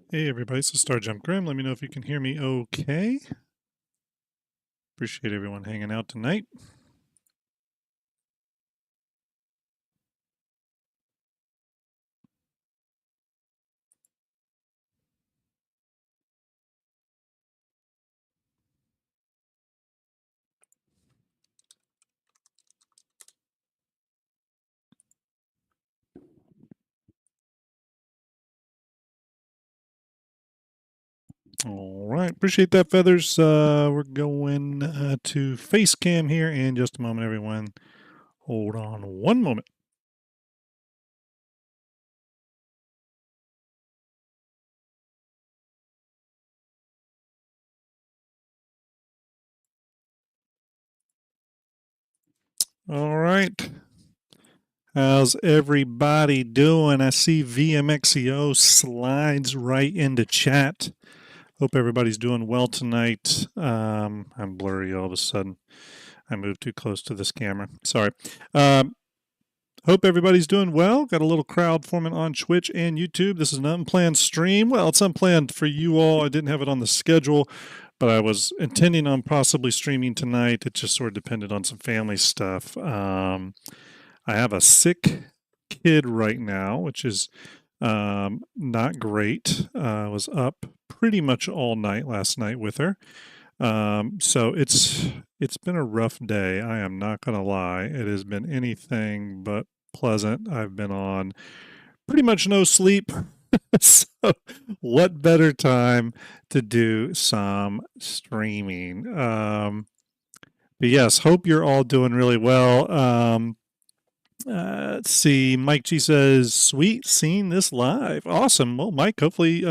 Hey everybody, it's Starjump Grim. Let me know if you can hear me okay. Appreciate everyone hanging out tonight. All right, appreciate that, Feathers. We're going to face cam here in just a moment, everyone. Hold on one moment. All right. How's everybody doing? I see VMXEO slides right into chat. Hope everybody's doing well tonight. I'm blurry all of a sudden. I moved too close to this camera. Sorry. Hope everybody's doing well. Got a little crowd forming on Twitch and YouTube. This is an unplanned stream. Well, it's unplanned for you all. I didn't have it on the schedule, but I was intending on possibly streaming tonight. It just sort of depended on some family stuff. I have a sick kid right now, which is not great. I was up pretty much all night last night with her. So it's been a rough day. I am not going to lie. It has been anything but pleasant. I've been on pretty much no sleep. So what better time to do some streaming? But yes, hope you're all doing really well. Let's see. Mike G says, "Sweet, seeing this live. Awesome. Well, Mike, hopefully,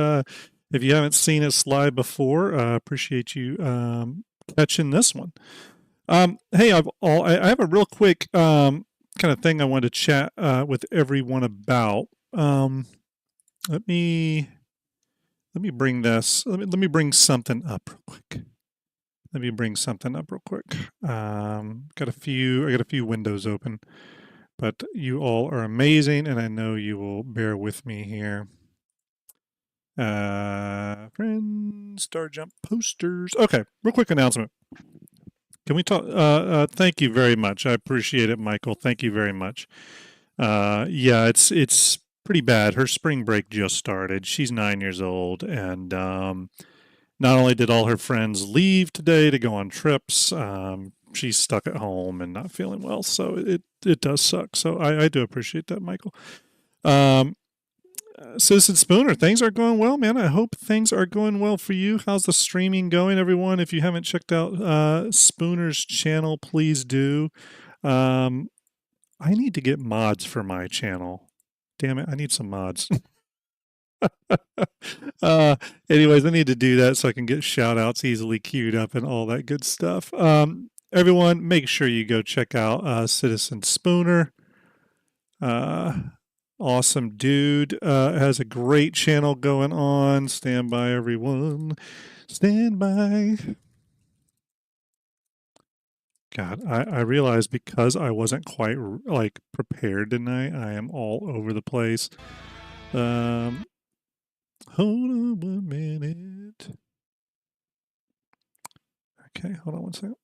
if you haven't seen us live before, appreciate you catching this one. Hey, I have a real quick kind of thing I wanted to chat with everyone about. Let me bring this. Let me bring something up real quick. Let me bring something up real quick. Got a few. I got a few windows open. But you all are amazing, and I know you will bear with me here. Friends, Starjump posters. Okay, real quick announcement. Can we talk? Thank you very much. I appreciate it, Michael. Thank you very much. Yeah, it's pretty bad. Her spring break just started. She's 9 years old, and not only did all her friends leave today to go on trips, she's stuck at home and not feeling well. So it does suck. So I do appreciate that, Michael. Citizen Spooner, things are going well, man. I hope things are going well for you. How's the streaming going, everyone? If you haven't checked out Spooner's channel, please do. I need to get mods for my channel. Damn it, I need some mods. uh, Anyways, I need to do that so I can get shout outs easily queued up and all that good stuff. Everyone, make sure you go check out Citizen Spooner. Awesome dude. Has a great channel going on. Stand by, everyone. Stand by. God, I realized because I wasn't quite like prepared tonight, I am all over the place. Hold on 1 minute. Okay, hold on 1 second.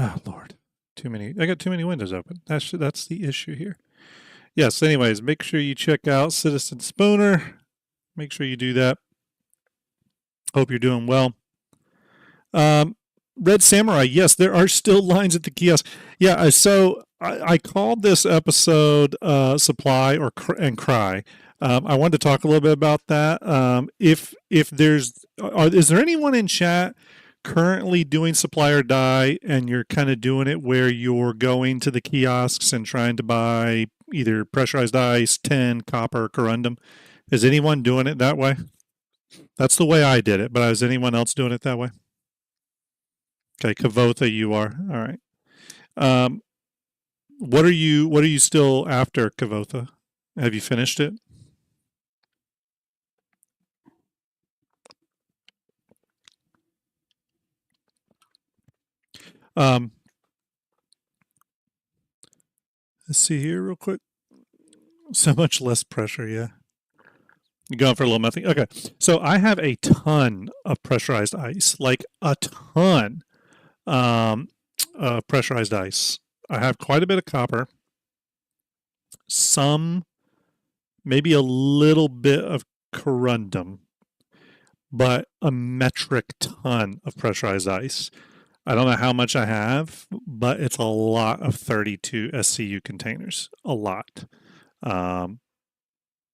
Oh Lord, too many. I got too many windows open. That's the issue here. Yes. Anyways, make sure you check out Citizen Spooner. Make sure you do that. Hope you're doing well. Red Samurai. Yes, there are still lines at the kiosk. Yeah. So I called this episode "Supply or and Cry." I wanted to talk a little bit about that. If there's, is there anyone in chat currently doing supply or die, and you're kind of doing it where you're going to the kiosks and trying to buy either pressurized ice, tin, copper, corundum? Is anyone doing it that way? That's the way I did it, but is anyone else doing it that way? Okay, Kavotha, you are. All right. Um, what are you still after, Kavotha? Have you finished it? Um, let's see here real quick. So much less pressure, yeah. You're going for a little nothing. Okay, so I have a ton of pressurized ice, like a ton of pressurized ice. I have quite a bit of copper, some, maybe a little bit of corundum, but a metric ton of pressurized ice. I don't know how much I have, but it's a lot of 32 SCU containers. A lot. Um,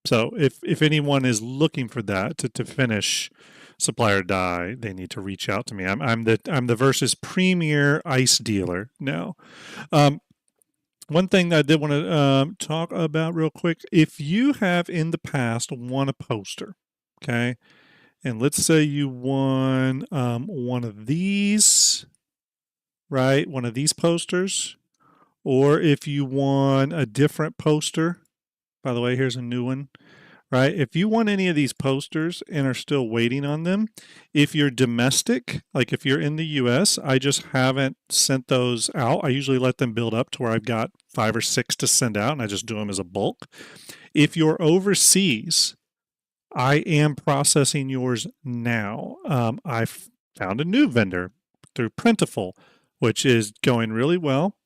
so if anyone is looking for that to finish supply or die, they need to reach out to me. I'm the Versus premier ice dealer now. Um, one thing that I did want to talk about real quick: if you have in the past won a poster, okay, and let's say you won one of these, right? One of these posters, or if you won a different poster. By the way, here's a new one, right? If you want any of these posters and are still waiting on them, if you're domestic, like if you're in the US, I just haven't sent those out. I usually let them build up to where I've got 5 or 6 to send out, and I just do them as a bulk. If you're overseas, I am processing yours now. I found a new vendor through Plentiful, which is going really well,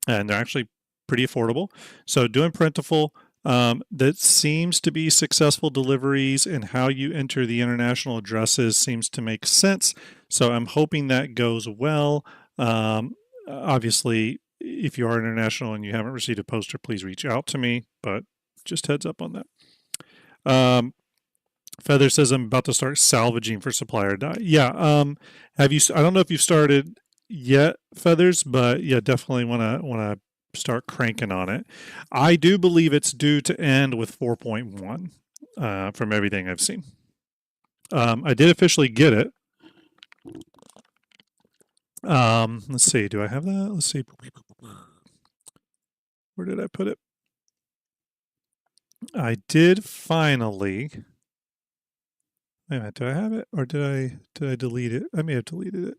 and they're actually pretty affordable. So doing Plentiful, that seems to be successful deliveries, and how you enter the international addresses seems to make sense. So I'm hoping that goes well. Obviously, if you are international and you haven't received a poster, please reach out to me, but just heads up on that. Feather says I'm about to start salvaging for supply or die. Yeah. Have you? I don't know if you've started yet, Feathers, but yeah, definitely want to start cranking on it. I do believe it's due to end with 4.1 from everything I've seen. I did officially get it. Let's see. Do I have that? Let's see. Where did I put it? I did finally. Wait a minute, do I have it or did I delete it? I may have deleted it.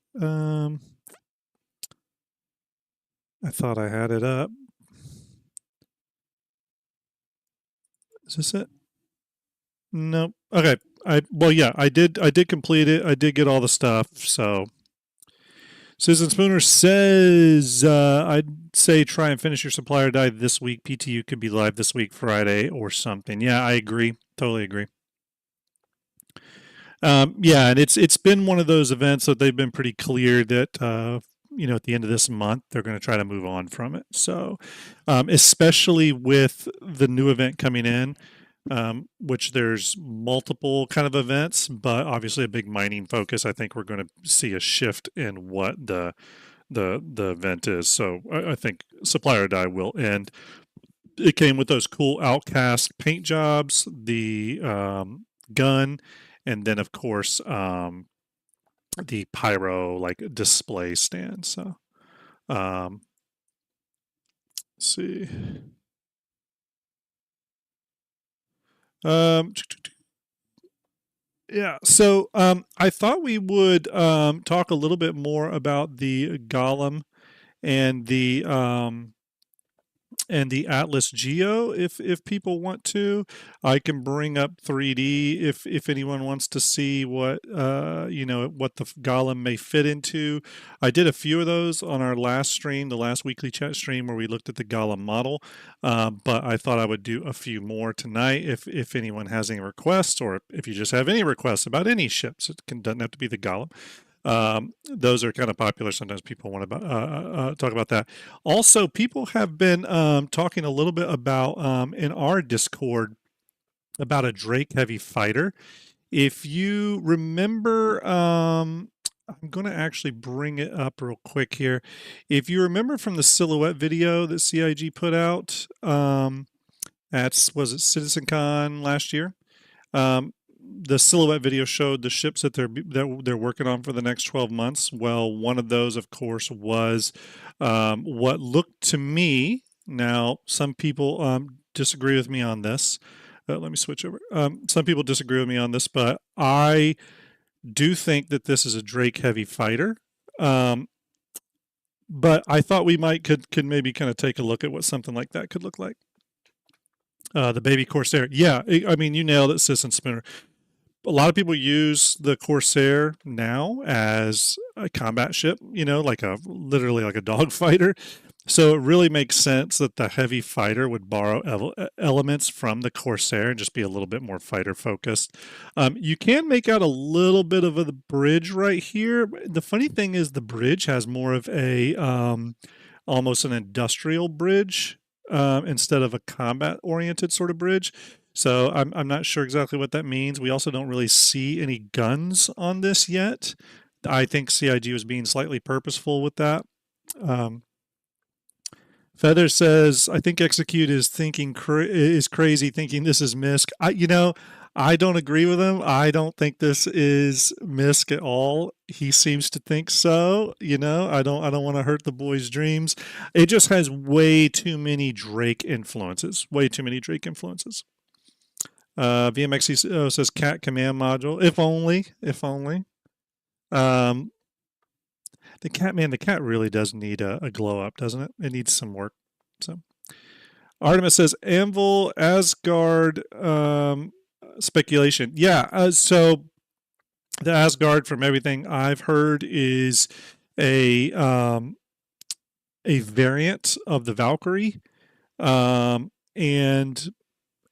I thought I had it up. Is this it? Nope. Okay. Well, yeah, I did complete it. I did get all the stuff. So Susan Spooner says I'd say try and finish your supplier die this week. PTU could be live this week, Friday or something. Yeah, I agree. Totally agree. Yeah, and it's been one of those events that they've been pretty clear that at the end of this month they're going to try to move on from it. So, especially with the new event coming in, which there's multiple kind of events, but obviously a big mining focus. I think we're going to see a shift in what the event is. So I think Supply or Die will end. It came with those cool Outcast paint jobs, the gun, and then of course the pyro like display stand. So let's see. Yeah, so I thought we would talk a little bit more about the Golem and the Atlas Geo if people want to. I can bring up 3D if anyone wants to see what what the Golem may fit into. I did a few of those on our last stream, the last weekly chat stream where we looked at the Golem model, but I thought I would do a few more tonight if anyone has any requests, or if you just have any requests about any ships. Doesn't have to be the Golem. Those are kind of popular. Sometimes people want to talk about that. Also, people have been talking a little bit about in our Discord about a Drake Heavy Fighter. If you remember, I'm going to actually bring it up real quick here. If you remember from the silhouette video that CIG put out was it CitizenCon last year? The silhouette video showed the ships that they're working on for the next 12 months. Well, one of those, of course, was what looked to me. Now, some people disagree with me on this. Let me switch over. Some people disagree with me on this, but I do think that this is a Drake Heavy Fighter. But I thought we could maybe kind of take a look at what something like that could look like. The baby Corsair. Yeah, I mean, you nailed it, Sis and Spooner. A lot of people use the Corsair now as a combat ship, like a literally like a dogfighter. So it really makes sense that the heavy fighter would borrow elements from the Corsair and just be a little bit more fighter focused. You can make out a little bit of the bridge right here. The funny thing is, the bridge has more of a almost an industrial bridge instead of a combat oriented sort of bridge. So I'm not sure exactly what that means. We also don't really see any guns on this yet. I think CIG was being slightly purposeful with that. Um, Feather says, "I think Execute is is crazy, thinking this is Misk." I don't agree with him. I don't think this is Misk at all. He seems to think so. I don't want to hurt the boy's dreams. It just has way too many Drake influences. Way too many Drake influences. VMXE says cat command module. If only. If only. Um, the cat really does need a glow up, doesn't it? It needs some work. So Artemis says Anvil Asgard speculation. Yeah. So the Asgard, from everything I've heard, is a variant of the Valkyrie, and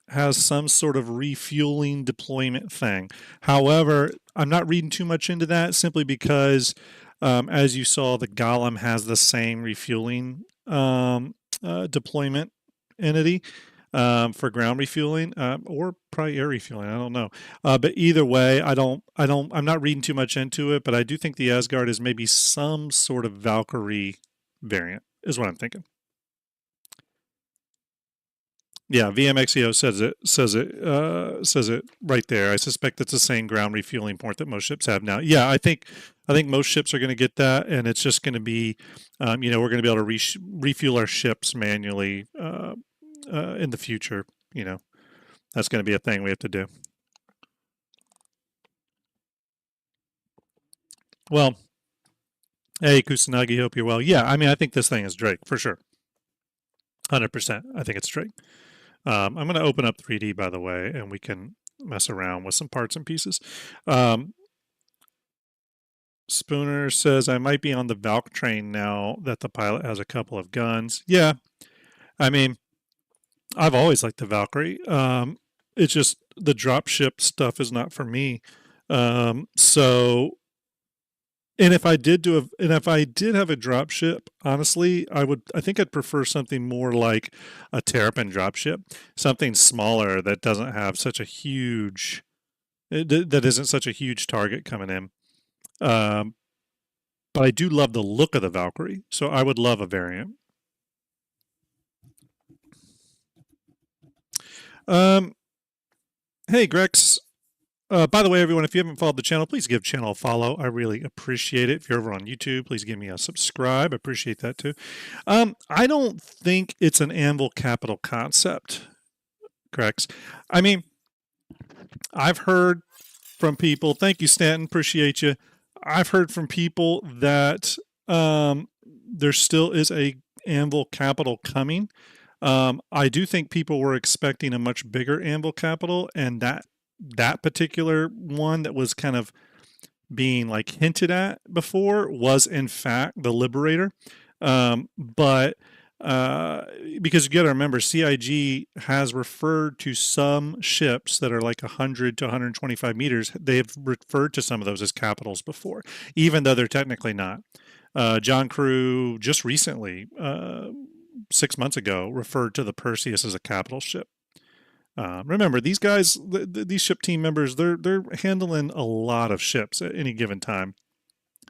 has some sort of refueling deployment thing. However, I'm not reading too much into that simply because, as you saw, the Golem has the same refueling deployment entity for ground refueling, or probably air refueling. I don't know, but either way, I'm not reading too much into it. But I do think the Asgard is maybe some sort of Valkyrie variant, is what I'm thinking. Yeah, VMXEO says it right there. I suspect it's the same ground refueling port that most ships have now. Yeah, I think most ships are going to get that, and it's just going to be, we're going to be able to refuel our ships manually in the future. That's going to be a thing we have to do. Well, hey Kusanagi, hope you're well. Yeah, I mean, I think this thing is Drake for sure, 100%. I think it's Drake. I'm going to open up 3D, by the way, and we can mess around with some parts and pieces. Spooner says, I might be on the Valk train now that the pilot has a couple of guns. Yeah, I mean, I've always liked the Valkyrie. It's just the dropship stuff is not for me. So, and if I did have a dropship, honestly, I think I'd prefer something more like a Terrapin dropship, something smaller that doesn't have such a huge, that isn't such a huge target coming in. But I do love the look of the Valkyrie, so I would love a variant. Hey, Grex. By the way, everyone, if you haven't followed the channel, please give channel a follow. I really appreciate it. If you're over on YouTube, please give me a subscribe. I appreciate that too. I don't think it's an Anvil Capital concept, Grex. I mean, I've heard from people. Thank you, Stanton. Appreciate you. I've heard from people that there still is a Anvil Capital coming. I do think people were expecting a much bigger Anvil Capital, and that particular one that was kind of being like hinted at before was in fact the Liberator. But because you got to remember, CIG has referred to some ships that are like 100 to 125 meters. They have referred to some of those as capitals before, even though they're technically not. John Crew just recently, 6 months ago, referred to the Perseus as a capital ship. Remember, these guys, these ship team members, they're handling a lot of ships at any given time.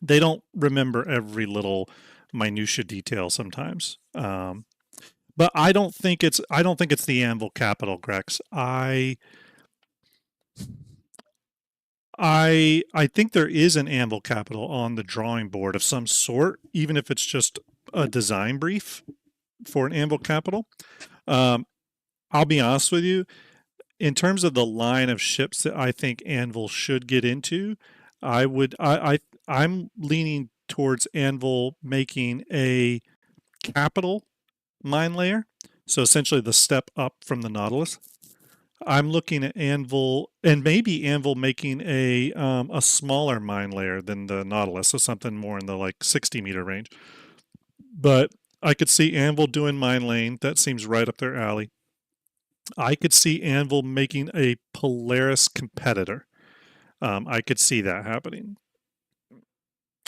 They don't remember every little minutia detail sometimes. But I don't think it's the Anvil Capital, Grex. I think there is an Anvil Capital on the drawing board of some sort, even if it's just a design brief for an Anvil Capital. I'll be honest with you, in terms of the line of ships that I think Anvil should get into, I'm leaning towards Anvil making a capital mine layer So essentially the step up from the Nautilus. I'm looking at Anvil, and maybe Anvil making a smaller mine layer than the Nautilus, so something more in the like 60-meter range. But I could see Anvil doing mine lane. That seems right up their alley. I could see Anvil making a Polaris competitor. I could see that happening.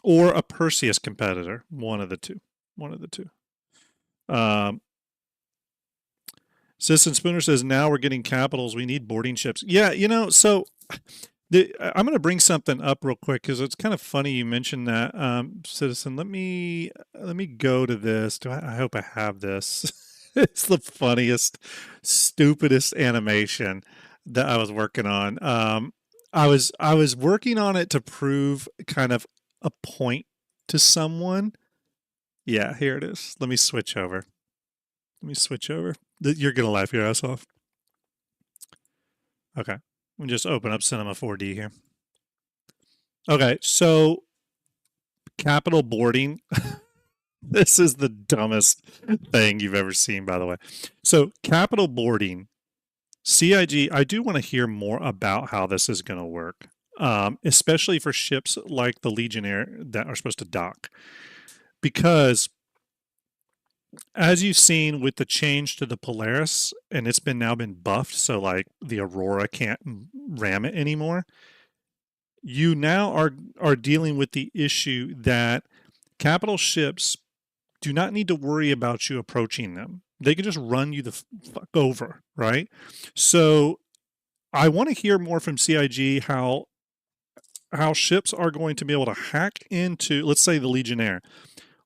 Or a Perseus competitor. One of the two. One of the two. Sis and Spooner says, now we're getting capitals. We need boarding ships. Yeah, you know, so I'm going to bring something up real quick because it's kind of funny you mentioned that. Citizen, let me go to this. I hope I have this. It's the funniest, stupidest animation that I was working on. I was working on it to prove kind of a point to someone. Yeah, here it is. Let me switch over. Let me switch over. You're gonna laugh your ass off. Okay, let me just open up Cinema 4D here. Okay, so capital boarding. This is the dumbest thing you've ever seen, by the way. So capital boarding, CIG. I do want to hear more about how this is going to work, especially for ships like the Legionnaire that are supposed to dock, because as you've seen with the change to the Polaris, and it's now been buffed, so like the Aurora can't ram it anymore. You now are dealing with the issue that capital ships do not need to worry about you approaching them. They can just run you the fuck over, right? So I want to hear more from CIG how ships are going to be able to hack into, let's say, the Legionnaire.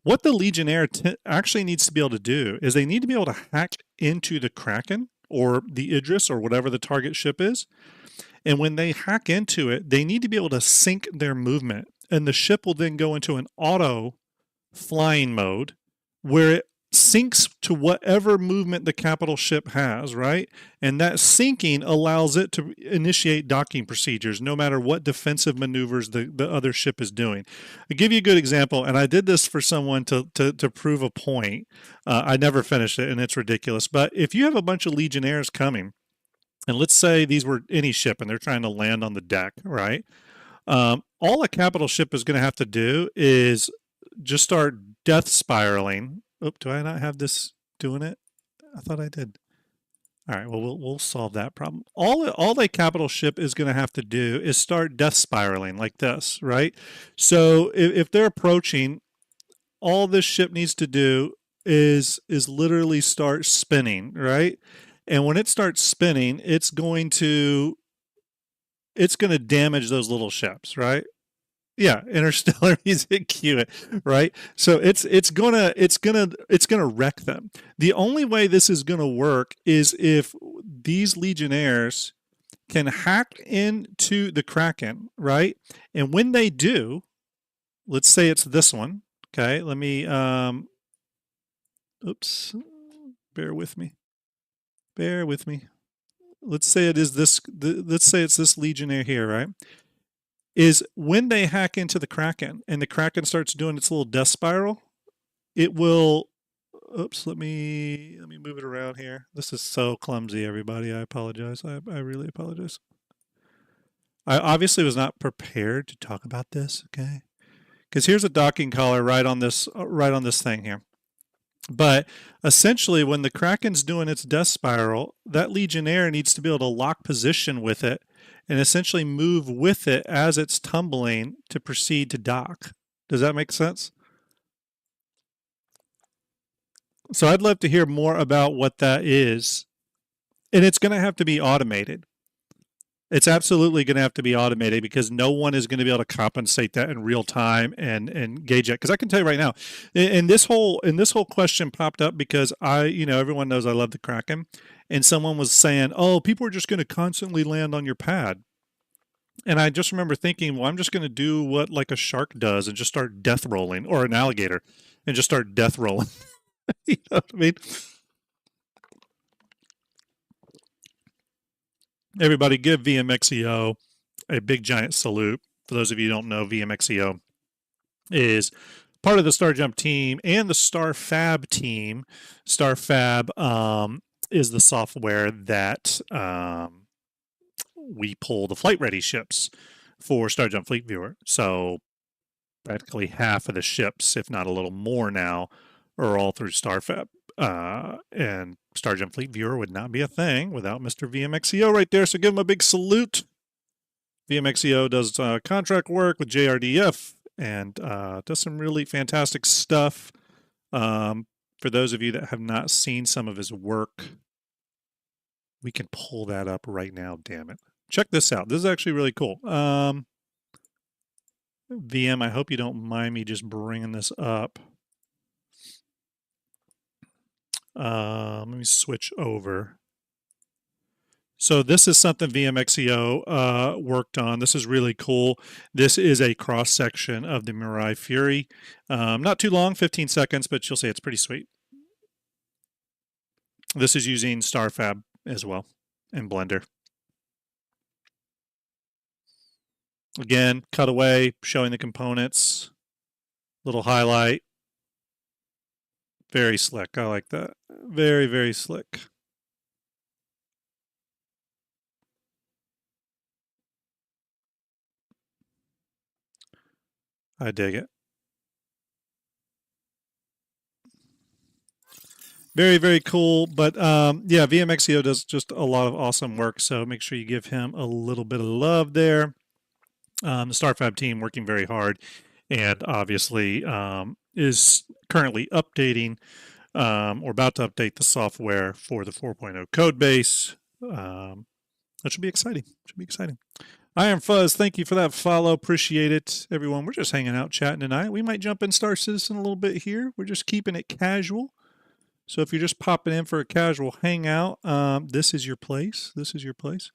What the Legionnaire actually needs to be able to do is they need to be able to hack into the Kraken or the Idris or whatever the target ship is. And when they hack into it, they need to be able to sync their movement. And the ship will then go into an auto flying mode where it syncs to whatever movement the capital ship has, right? And that syncing allows it to initiate docking procedures no matter what defensive maneuvers the other ship is doing. I'll give you a good example, and I did this for someone to prove a point. I never finished it, and it's ridiculous. But if you have a bunch of Legionnaires coming, and let's say these were any ship and they're trying to land on the deck, right? All a capital ship is going to have to do is just start death spiraling. Oh, do I not have this doing it? I thought I did. All right, well, we'll solve that problem. All a capital ship is going to have to do is start death spiraling like this, right? So if they're approaching, all this ship needs to do is literally start spinning, right? And when it starts spinning, it's going to damage those little ships, right? Yeah, Interstellar music, cue it, right? So it's gonna wreck them. The only way this is gonna work is if these Legionnaires can hack into the Kraken, right? And when they do, let's say it's this one. Okay, let me oops, bear with me. Bear with me. Let's say it is this. Let's say it's this Legionnaire here, right? Is when they hack into the Kraken and the Kraken starts doing its little death spiral, it will. Oops, let me move it around here. This is so clumsy, everybody. I apologize. I really apologize. I obviously was not prepared to talk about this. Okay, because here's a docking collar right on this thing here. But essentially, when the Kraken's doing its death spiral, that Legionnaire needs to be able to lock position with it and essentially move with it as it's tumbling to proceed to dock. Does that make sense? So I'd love to hear more about what that is. And it's going to have to be automated. It's absolutely going to have to be automated because no one is going to be able to compensate that in real time and gauge it. Because I can tell you right now, and this whole question popped up because everyone knows I love the Kraken, and someone was saying, "Oh, people are just going to constantly land on your pad." And I just remember thinking, well, I'm just going to do what like a shark does and just start death rolling, or an alligator, and just start death rolling. You know what I mean? Everybody give VMXEO a big giant salute. For those of you who don't know, VMXEO is part of the Starjump team and the Starfab team. Starfab is the software that we pull the flight ready ships for Starjump Fleet Viewer. So practically half of the ships, if not a little more now, are all through Starfab. And Starjump Fleet Viewer would not be a thing without Mr. VMXEO right there. So give him a big salute. VMXEO does contract work with JRDF and does some really fantastic stuff. For those of you that have not seen some of his work, we can pull that up right now, damn it. Check this out. This is actually really cool. VM, I hope you don't mind me just bringing this up. Let me switch over. So this is something VMXEO worked on. This is really cool. This is a cross-section of the Mirai Fury. Not too long, 15 seconds, but you'll see it's pretty sweet. This is using Starfab as well in Blender. Again, cutaway, showing the components. Little highlight. Very slick. I like that. Very, very slick. I dig it. Very, very cool. But yeah, VMXEO does just a lot of awesome work. So make sure you give him a little bit of love there. The Starfab team working very hard and obviously is currently updating or about to update the software for the 4.0 code base. That should be exciting. Should be exciting. Iron Fuzz, thank you for that follow. Appreciate it, everyone. We're just hanging out, chatting tonight. We might jump in Star Citizen a little bit here. We're just keeping it casual. So if you're just popping in for a casual hangout, this is your place. This is your place.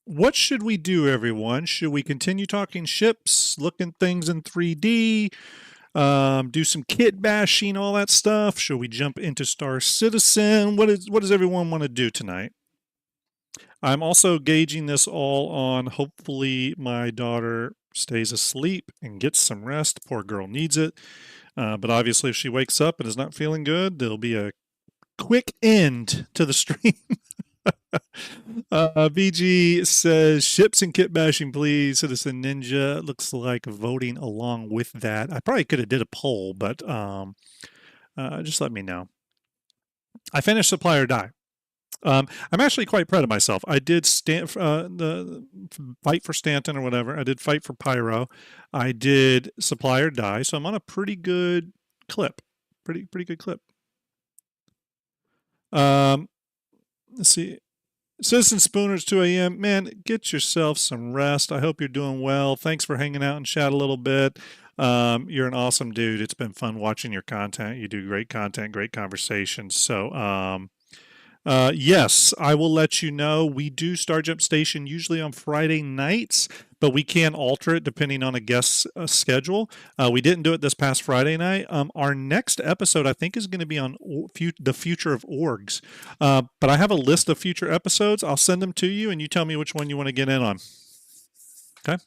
What should we do, everyone? Should we continue talking ships, looking things in 3D, do some kit bashing, all that stuff? Should we jump into Star Citizen? What does everyone want to do tonight? I'm also gauging this all on hopefully my daughter stays asleep and gets some rest. Poor girl needs it. But obviously if she wakes up and is not feeling good, there'll be a quick end to the stream. BG says ships and kit bashing, please. Citizen Ninja looks like voting along with that. I probably could have did a poll, but just let me know. I finished Supply or Die. I'm actually quite proud of myself. I did the fight for Stanton or whatever. I did fight for Pyro. I did Supply or Die. So I'm on a pretty good clip. Pretty good clip. Let's see. Citizen Spooners 2 a.m. Man, get yourself some rest. I hope you're doing well. Thanks for hanging out and chat a little bit. You're an awesome dude. It's been fun watching your content. You do great content, great conversations. So, yes, I will let you know. We do Starjump Station usually on Friday nights, but we can alter it depending on a guest's schedule. We didn't do it this past Friday night. Our next episode, I think, is going to be on the future of orgs. But I have a list of future episodes. I'll send them to you, and you tell me which one you want to get in on. Okay?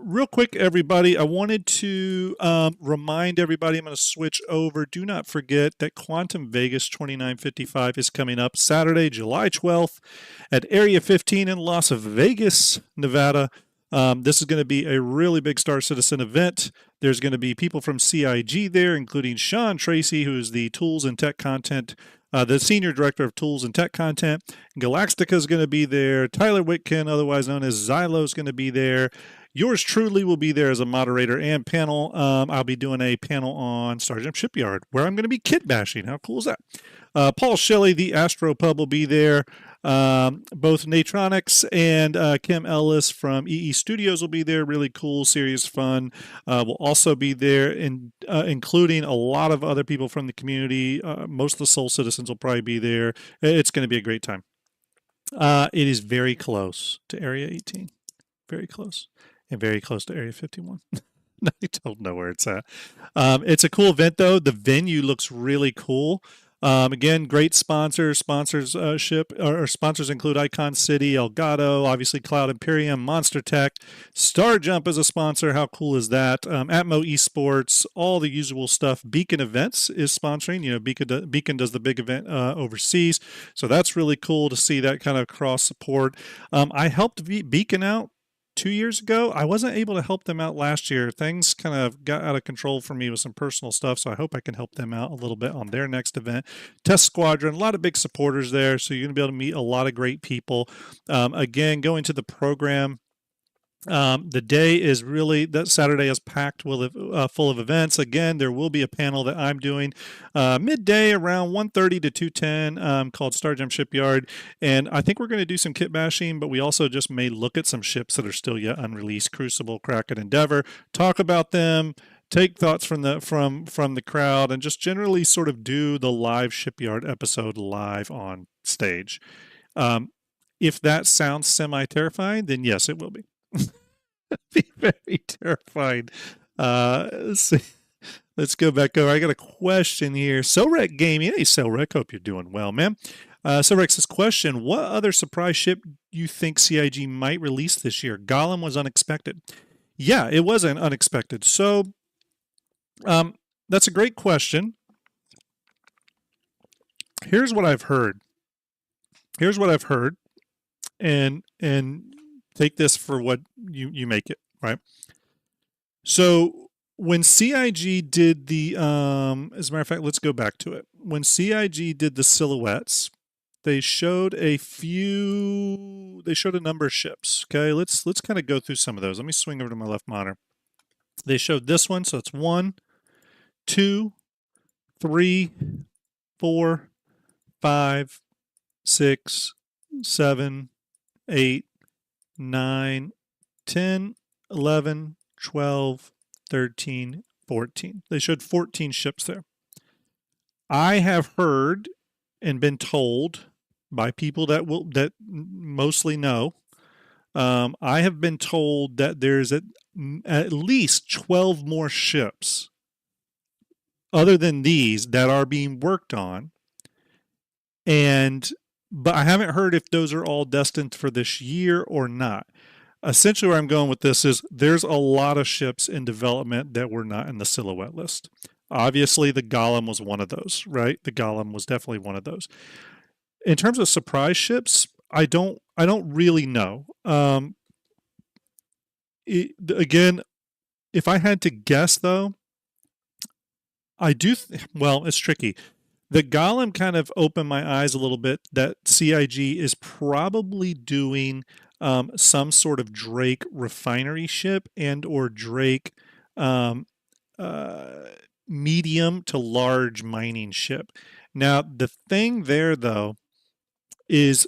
Real quick, everybody, I wanted to remind everybody, I'm going to switch over. Do not forget that Quantum Vegas 2955 is coming up Saturday, July 12th at Area 15 in Las Vegas, Nevada. This is going to be a really big Star Citizen event. There's going to be people from CIG there, including Sean Tracy, who is the Tools and Tech Content, the Senior Director of Tools and Tech Content. Galactica is going to be there. Tyler Witkin, otherwise known as Xylo, is going to be there. Yours truly will be there as a moderator and panel. I'll be doing a panel on Starjump Shipyard where I'm going to be kit bashing. How cool is that? Paul Shelley, the Astro Pub, will be there. Both Natronics and Kim Ellis from EE Studios will be there. Really cool, serious fun. Will also be there, including a lot of other people from the community. Most of the Soul Citizens will probably be there. It's going to be a great time. It is very close to Area 18. Very close. And very close to Area 51. I don't know where it's at. It's a cool event, though. The venue looks really cool. Again, great sponsors. Sponsorship or sponsors include Icon City, Elgato, obviously Cloud Imperium, Monster Tech. Starjump is a sponsor. How cool is that? Atmo Esports, all the usual stuff. Beacon Events is sponsoring. You know, Beacon does the big event overseas, so that's really cool to see that kind of cross support. I helped Beacon out 2 years ago. I wasn't able to help them out last year. Things kind of got out of control for me with some personal stuff, so I hope I can help them out a little bit on their next event. Test Squadron, a lot of big supporters there, so you're going to be able to meet a lot of great people. Again, going to the program. The day is really, that Saturday is packed full of events. Again, there will be a panel that I'm doing midday around 1:30 to 2:10 called Starjump Shipyard. And I think we're going to do some kit bashing, but we also just may look at some ships that are still yet unreleased, Crucible, Kraken, Endeavor, talk about them, take thoughts from the crowd, and just generally sort of do the live shipyard episode live on stage. If that sounds semi-terrifying, then yes, it will be. Be very terrified. Let's go back over. I got a question here. Selrek Gaming. Hey, Selrek. Hope you're doing well, man. Selrek says, question, what other surprise ship you think CIG might release this year? Golem was unexpected. Yeah, it wasn't unexpected. So that's a great question. Here's what I've heard. And take this for what you make it, right? So when CIG did the, as a matter of fact, let's go back to it. When CIG did the silhouettes, they showed a number of ships. Okay, let's kind of go through some of those. Let me swing over to my left monitor. They showed this one, so it's 1, 2, 3, 4, 5, 6, 7, 8, 9, 10, 11, 12, 13, 14. They showed 14 ships there. I have heard and been told by people that mostly know. I have been told that there's at least 12 more ships other than these that are being worked on. But I haven't heard if those are all destined for this year or not. Essentially, where I'm going with this is there's a lot of ships in development that were not in the silhouette list. Obviously, the Golem was one of those, right? The Golem was definitely one of those. In terms of surprise ships, I don't really know. Again, if I had to guess, though, well, it's tricky. The Golem kind of opened my eyes a little bit that CIG is probably doing some sort of Drake refinery ship and or Drake medium to large mining ship. Now, the thing there, though, is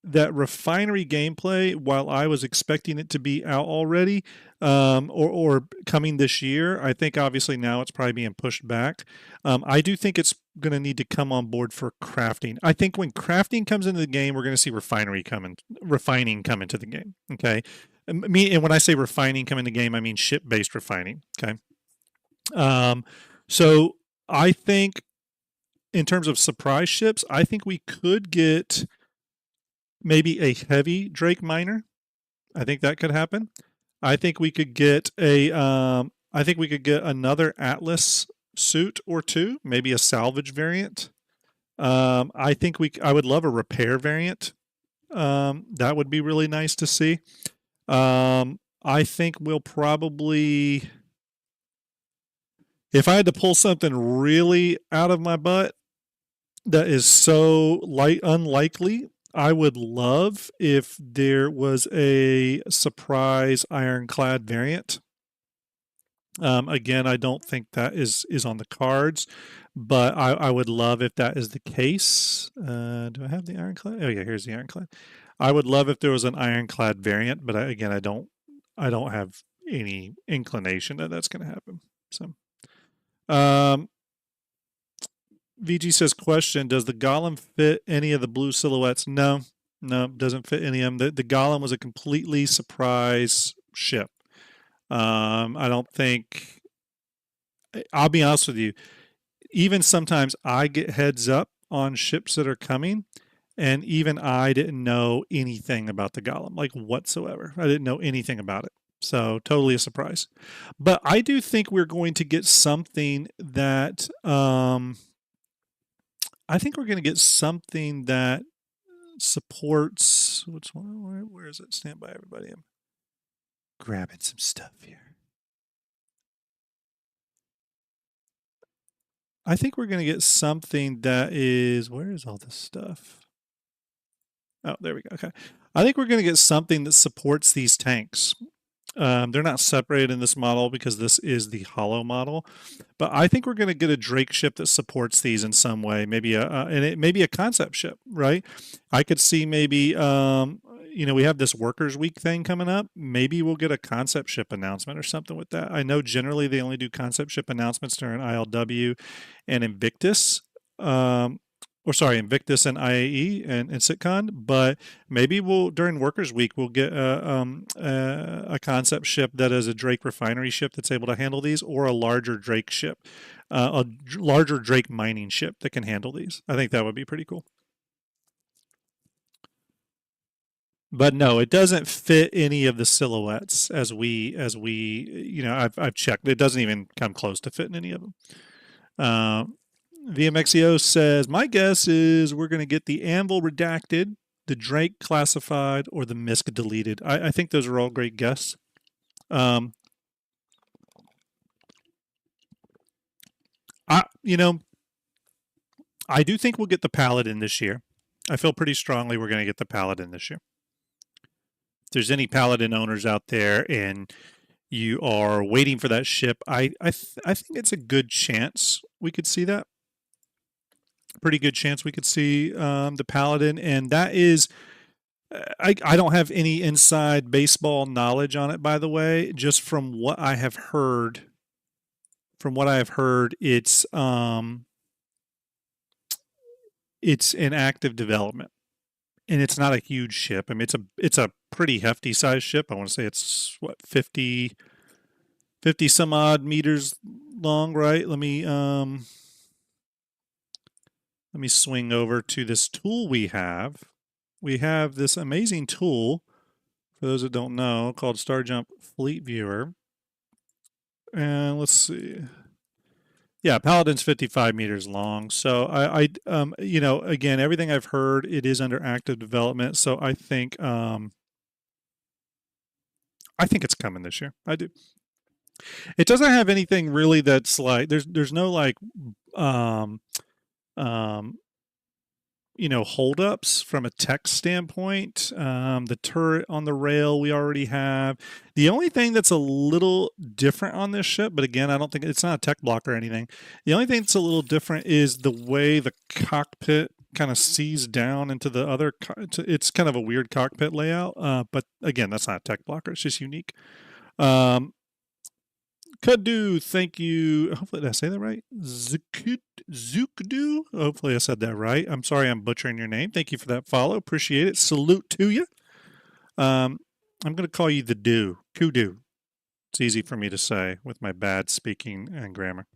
that refinery gameplay, while I was expecting it to be out already or coming this year, I think obviously now it's probably being pushed back. I do think it's going to need to come on board for crafting. I think when crafting comes into the game, we're going to see refining come into the game. Okay. And when I say refining come into the game, I mean ship-based refining. Okay. So I think in terms of surprise ships, I think we could get maybe a heavy Drake miner. I think that could happen. I think we could get another Atlas suit or two, maybe a salvage variant. I would love a repair variant. That would be really nice to see. I think we'll probably, if I had to pull something really out of my butt that is so unlikely, I would love if there was a surprise Ironclad variant. Again, I don't think that is on the cards, but I would love if that is the case. Do I have the Ironclad? Oh yeah, here's the Ironclad. I would love if there was an Ironclad variant, but again, I don't have any inclination that that's going to happen. So, VG says, question, does the Golem fit any of the blue silhouettes? No, doesn't fit any of them. The Golem was a completely surprise ship. I don't think, I'll be honest with you, even sometimes I get heads up on ships that are coming, and even I didn't know anything about the Golem, like whatsoever. I didn't know anything about it. So totally a surprise. But I do think we're going to get something that I think we're going to get something that supports which one where is it? Stand by everybody. I'm grabbing some stuff here. I think we're going to get something that is where is all this stuff? Oh, there we go. Okay. I think we're going to get something that supports these tanks. They're not separated in this model because this is the hollow model, but I think we're going to get a Drake ship that supports these in some way. Maybe and it may be a concept ship, right? I could see maybe, we have this Workers Week thing coming up. Maybe we'll get a concept ship announcement or something with that. I know generally they only do concept ship announcements during ILW and Invictus. Invictus and IAE and SitCon, but maybe we'll during Workers Week we'll get a concept ship that is a Drake refinery ship that's able to handle these, or a larger Drake ship, a larger Drake mining ship that can handle these. I think that would be pretty cool. But no, it doesn't fit any of the silhouettes as we I've checked. It doesn't even come close to fitting any of them. VMXEO says, my guess is we're going to get the Anvil redacted, the Drake classified, or the MISC deleted. I think those are all great guesses. I do think we'll get the Paladin this year. I feel pretty strongly we're going to get the Paladin this year. If there's any Paladin owners out there and you are waiting for that ship, I think it's a good chance we could see that. Pretty good chance we could see the Paladin, and that is I don't have any inside baseball knowledge on it, by the way. Just from what I have heard, it's in active development, and it's not a huge ship. I mean, it's a pretty hefty size ship. I want to say it's what 50 some odd meters long, right? Let me swing over to this tool we have. We have this amazing tool, for those that don't know, called Starjump Fleet Viewer. And let's see. Yeah, Paladin's 55 meters long. So again, everything I've heard, it is under active development. So I think it's coming this year. I do. It doesn't have anything really that's like there's no like holdups from a tech standpoint. The turret on the rail we already have. The only thing that's a little different on this ship, but again, I don't think it's not a tech block or anything. The only thing that's a little different is the way the cockpit kind of sees down into the other. It's kind of a weird cockpit layout, but again, that's not a tech blocker. It's just unique. Kudu, thank you. Hopefully, did I say that right? Zukdu. Hopefully, I said that right. I'm sorry I'm butchering your name. Thank you for that follow. Appreciate it. Salute to you. I'm going to call you the do. Kudu. It's easy for me to say with my bad speaking and grammar.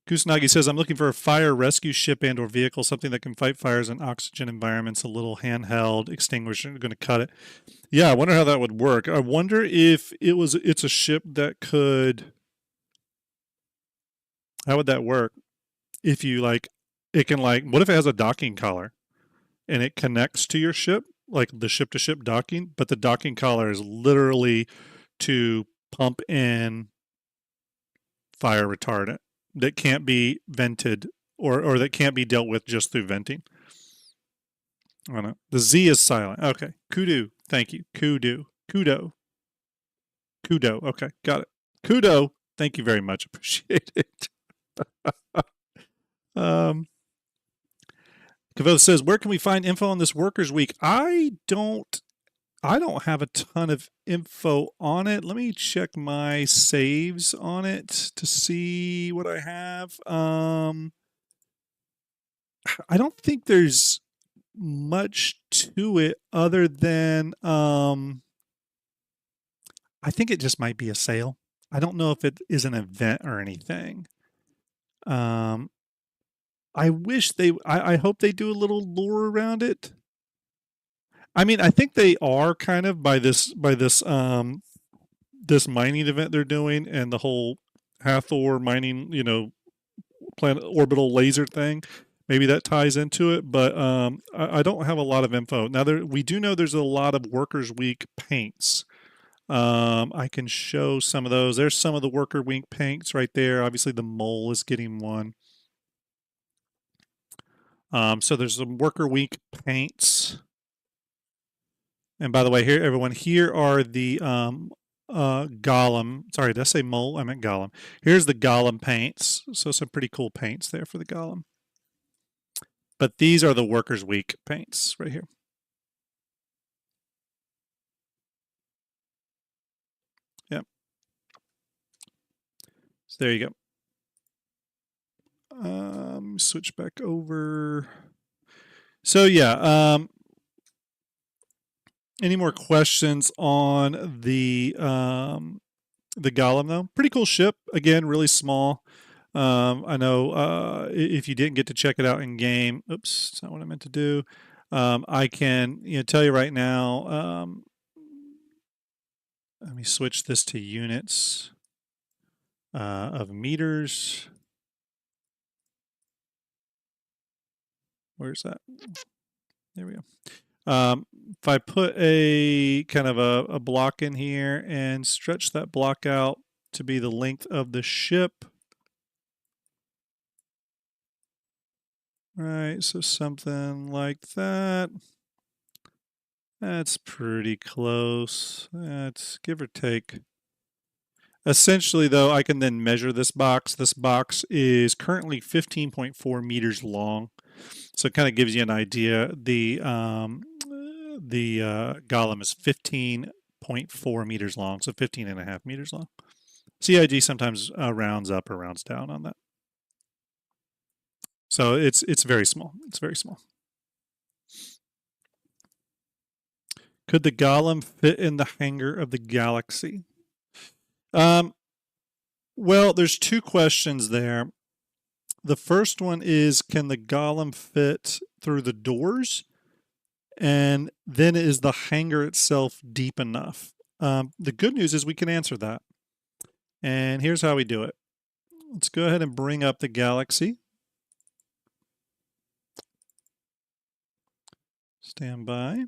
Kusanagi says, I'm looking for a fire rescue ship and or vehicle, something that can fight fires in oxygen environments, a little handheld extinguisher. I'm going to cut it. Yeah, I wonder how that would work. I wonder if it's a ship that could, how would that work? If you it can what if it has a docking collar and it connects to your ship, like the ship-to-ship docking, but the docking collar is literally to pump in fire retardant that can't be vented or that can't be dealt with just through venting. Oh, no. The Z is silent. Okay. Kudu. Thank you. Kudo. Okay. Got it. Kudo. Thank you very much. Appreciate it. Kavoth says, where can we find info on this Workers Week? I don't have a ton of info on it. Let me check my saves on it to see what I have. I don't think there's much to it other than I think it just might be a sale. I don't know if it is an event or anything. I wish I hope they do a little lore around it. I mean, I think they are kind of this mining event they're doing and the whole Hathor mining, planet orbital laser thing. Maybe that ties into it, but I don't have a lot of info. Now we do know there's a lot of Workers Week paints. I can show some of those. There's some of the Worker Week paints right there. Obviously, the mole is getting one. So there's some Worker Week paints. And by the way, here, everyone, here are the Golem. Sorry, did I say mole? I meant Golem. Here's the Golem paints. So some pretty cool paints there for the Golem. But these are the Workers Week paints right here. Yep. So there you go. Switch back over. So yeah, any more questions on the Golem though? Pretty cool ship. Again, really small. I know if you didn't get to check it out in game, oops, that's not what I meant to do. I can tell you right now. Let me switch this to units of meters. Where's that? There we go. If I put a kind of a block in here and stretch that block out to be the length of the ship. Right, so something like that. That's pretty close. That's give or take. Essentially, though, I can then measure this box. This box is currently 15.4 meters long. So it kind of gives you an idea. The Golem is 15.4 meters long, so 15.5 meters long. CIG sometimes rounds up or rounds down on that. So it's very small. It's very small. Could the Golem fit in the hangar of the Galaxy? Well, there's two questions there. The first one is, can the Golem fit through the doors? And then is the hangar itself deep enough? The good news is we can answer that. And here's how we do it. Let's go ahead and bring up the Galaxy. Stand by.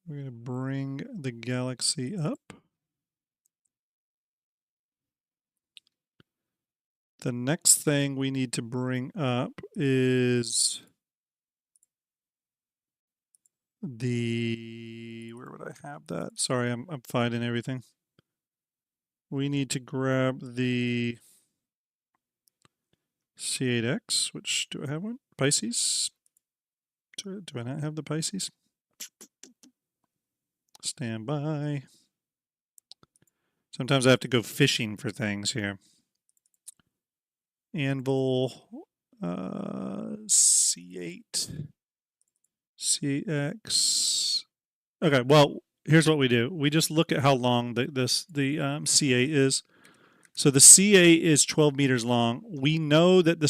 We're going to bring the Galaxy up. The next thing we need to bring up is where would I have that? Sorry, I'm finding everything. We need to grab the C8X, which, do I have one? Pisces? Do I not have the Pisces? Stand by. Sometimes I have to go fishing for things here. Anvil, C8, C8X. Okay, well, here's what we do. We just look at how long the C8 is. So the C8 is 12 meters long. We know that the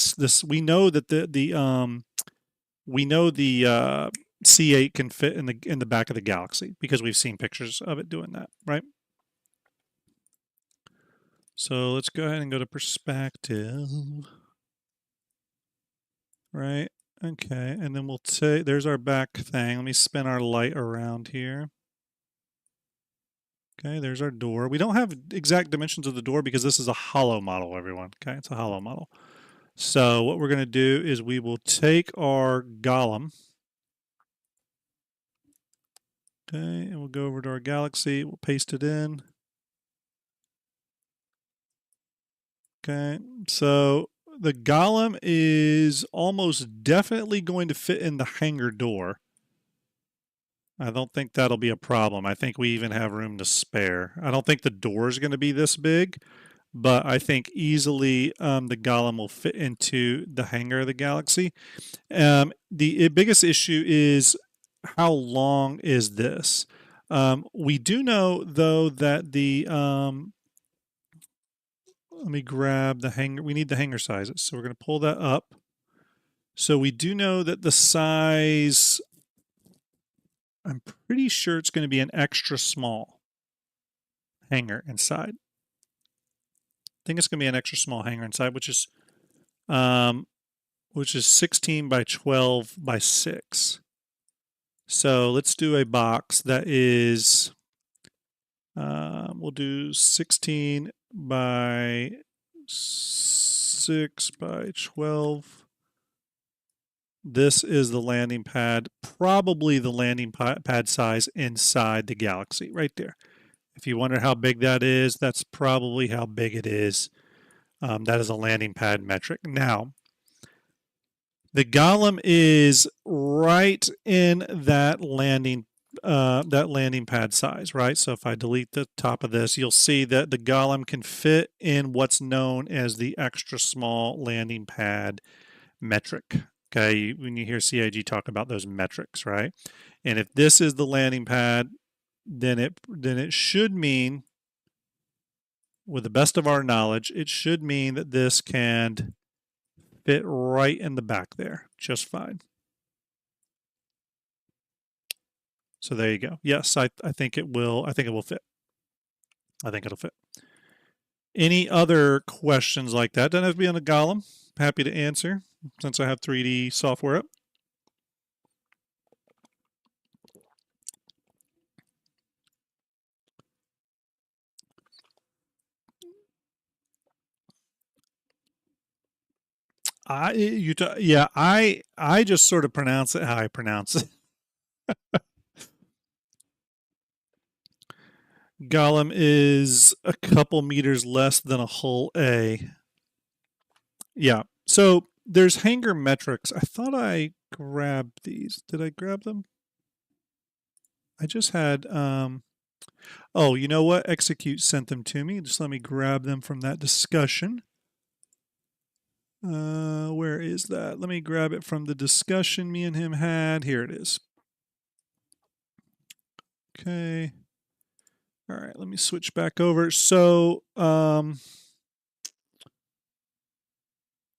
C8 can fit in the back of the Galaxy because we've seen pictures of it doing that, right? So let's go ahead and go to perspective. Right, okay, and then we'll say, there's our back thing. Let me spin our light around here. Okay, there's our door. We don't have exact dimensions of the door because this is a hollow model, everyone. Okay, it's a hollow model. So what we're going to do is we will take our Golem. Okay, and we'll go over to our Galaxy. We'll paste it in. Okay, so the Golem is almost definitely going to fit in the hangar door. I don't think that'll be a problem. I think we even have room to spare. I don't think the door is going to be this big, but I think easily the Golem will fit into the hangar of the Galaxy. The biggest issue is, how long is this? We do know, though, that the let me grab the hanger. We need the hanger sizes. So we're going to pull that up. So we do know that the size, I'm pretty sure it's going to be an extra small hanger inside. I think it's going to be an extra small hanger inside, which is 16 by 12 by 6. So let's do a box that is, we'll do 16 by 6 by 12. This is the landing pad, probably the landing pad size inside the galaxy right there. If you wonder how big that is, that's probably how big it is. That is a landing pad metric. Now, the Golem is right in that landing pad size, right? So if I delete the top of this, you'll see that the Golem can fit in what's known as the extra small landing pad metric. Okay, when you hear CIG talk about those metrics, right? And if this is the landing pad, then it should mean, with the best of our knowledge, it should mean that this can fit right in the back there, just fine. So there you go. Yes, I think it will. I think it will fit. I think it'll fit. Any other questions like that? Doesn't have to be on a Golem. Happy to answer since I have 3D software up. I just sort of pronounce it how I pronounce it. Golem is a couple meters less than a hull A. Yeah. So there's hanger metrics. I thought I grabbed these. Did I grab them? I just had oh, you know what? Execute sent them to me. Just let me grab them from that discussion. Where is that? Let me grab it from the discussion me and him had. Here it is. Okay. All right, let me switch back over. So,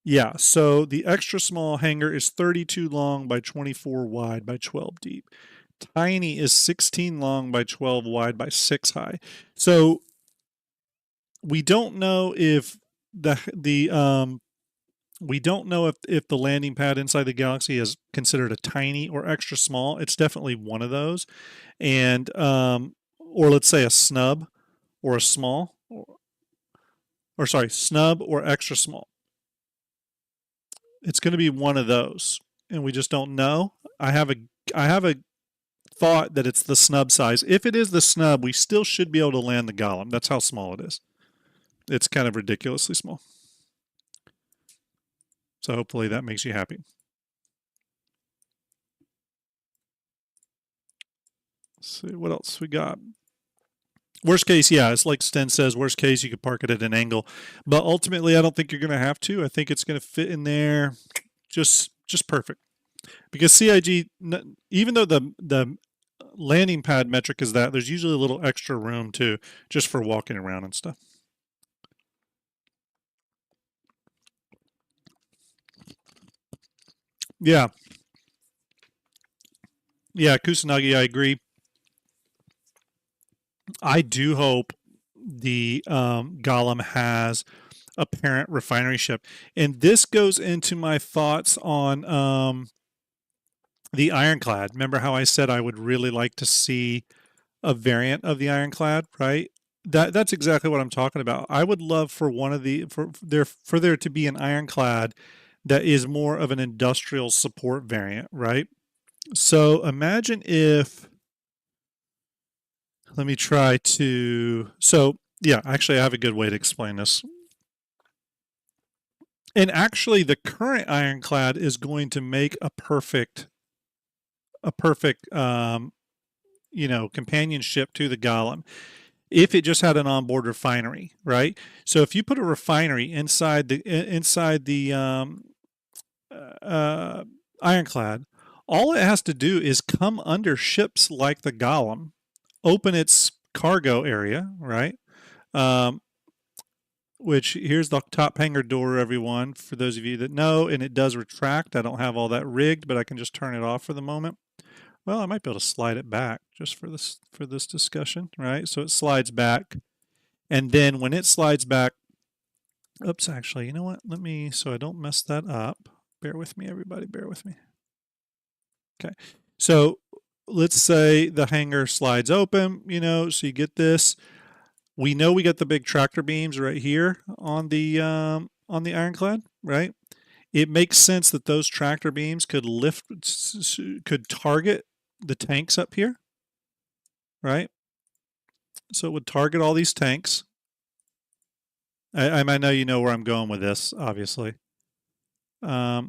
yeah, so the extra small hanger is 32 long by 24 wide by 12 deep. Tiny is 16 long by 12 wide by 6 high. So we don't know if we don't know if the landing pad inside the galaxy is considered a tiny or extra small. It's definitely one of those, and or let's say a snub or a small, or sorry, snub or extra small. It's going to be one of those, and we just don't know. I have a thought that it's the snub size. If it is the snub, we still should be able to land the Golem. That's how small it is. It's kind of ridiculously small. So hopefully that makes you happy. Let's see what else we got. Worst case, yeah, it's like Sten says, worst case, you could park it at an angle. But ultimately, I don't think you're going to have to. I think it's going to fit in there just perfect. Because CIG, even though the landing pad metric is that, there's usually a little extra room too, just for walking around and stuff. Yeah. Yeah, Kusanagi, I agree. I do hope the Golem has a parent refinery ship. And this goes into my thoughts on the Ironclad. Remember how I said I would really like to see a variant of the Ironclad, right? That's exactly what I'm talking about. I would love for there to be an Ironclad that is more of an industrial support variant, right? So imagine if, let me try to, so yeah, actually I have a good way to explain this. And actually the current Ironclad is going to make a perfect companionship to the Golem if it just had an onboard refinery, right? So if you put a refinery inside the Ironclad, all it has to do is come under ships like the Golem, open its cargo area, right? which here's the top hanger door, everyone, for those of you that know, and it does retract. I don't have all that rigged, but I can just turn it off for the moment. Well, I might be able to slide it back just for this discussion, right? So it slides back, and then when it slides back, oops, actually, you know what? Let me, so I don't mess that up. Bear with me, everybody, bear with me. Okay, so let's say the hanger slides open, you know, so you get this. We know we got the big tractor beams right here on the Ironclad, right? It makes sense that those tractor beams could could target the tanks up here, right? So it would target all these tanks. I know you know where I'm going with this, obviously. But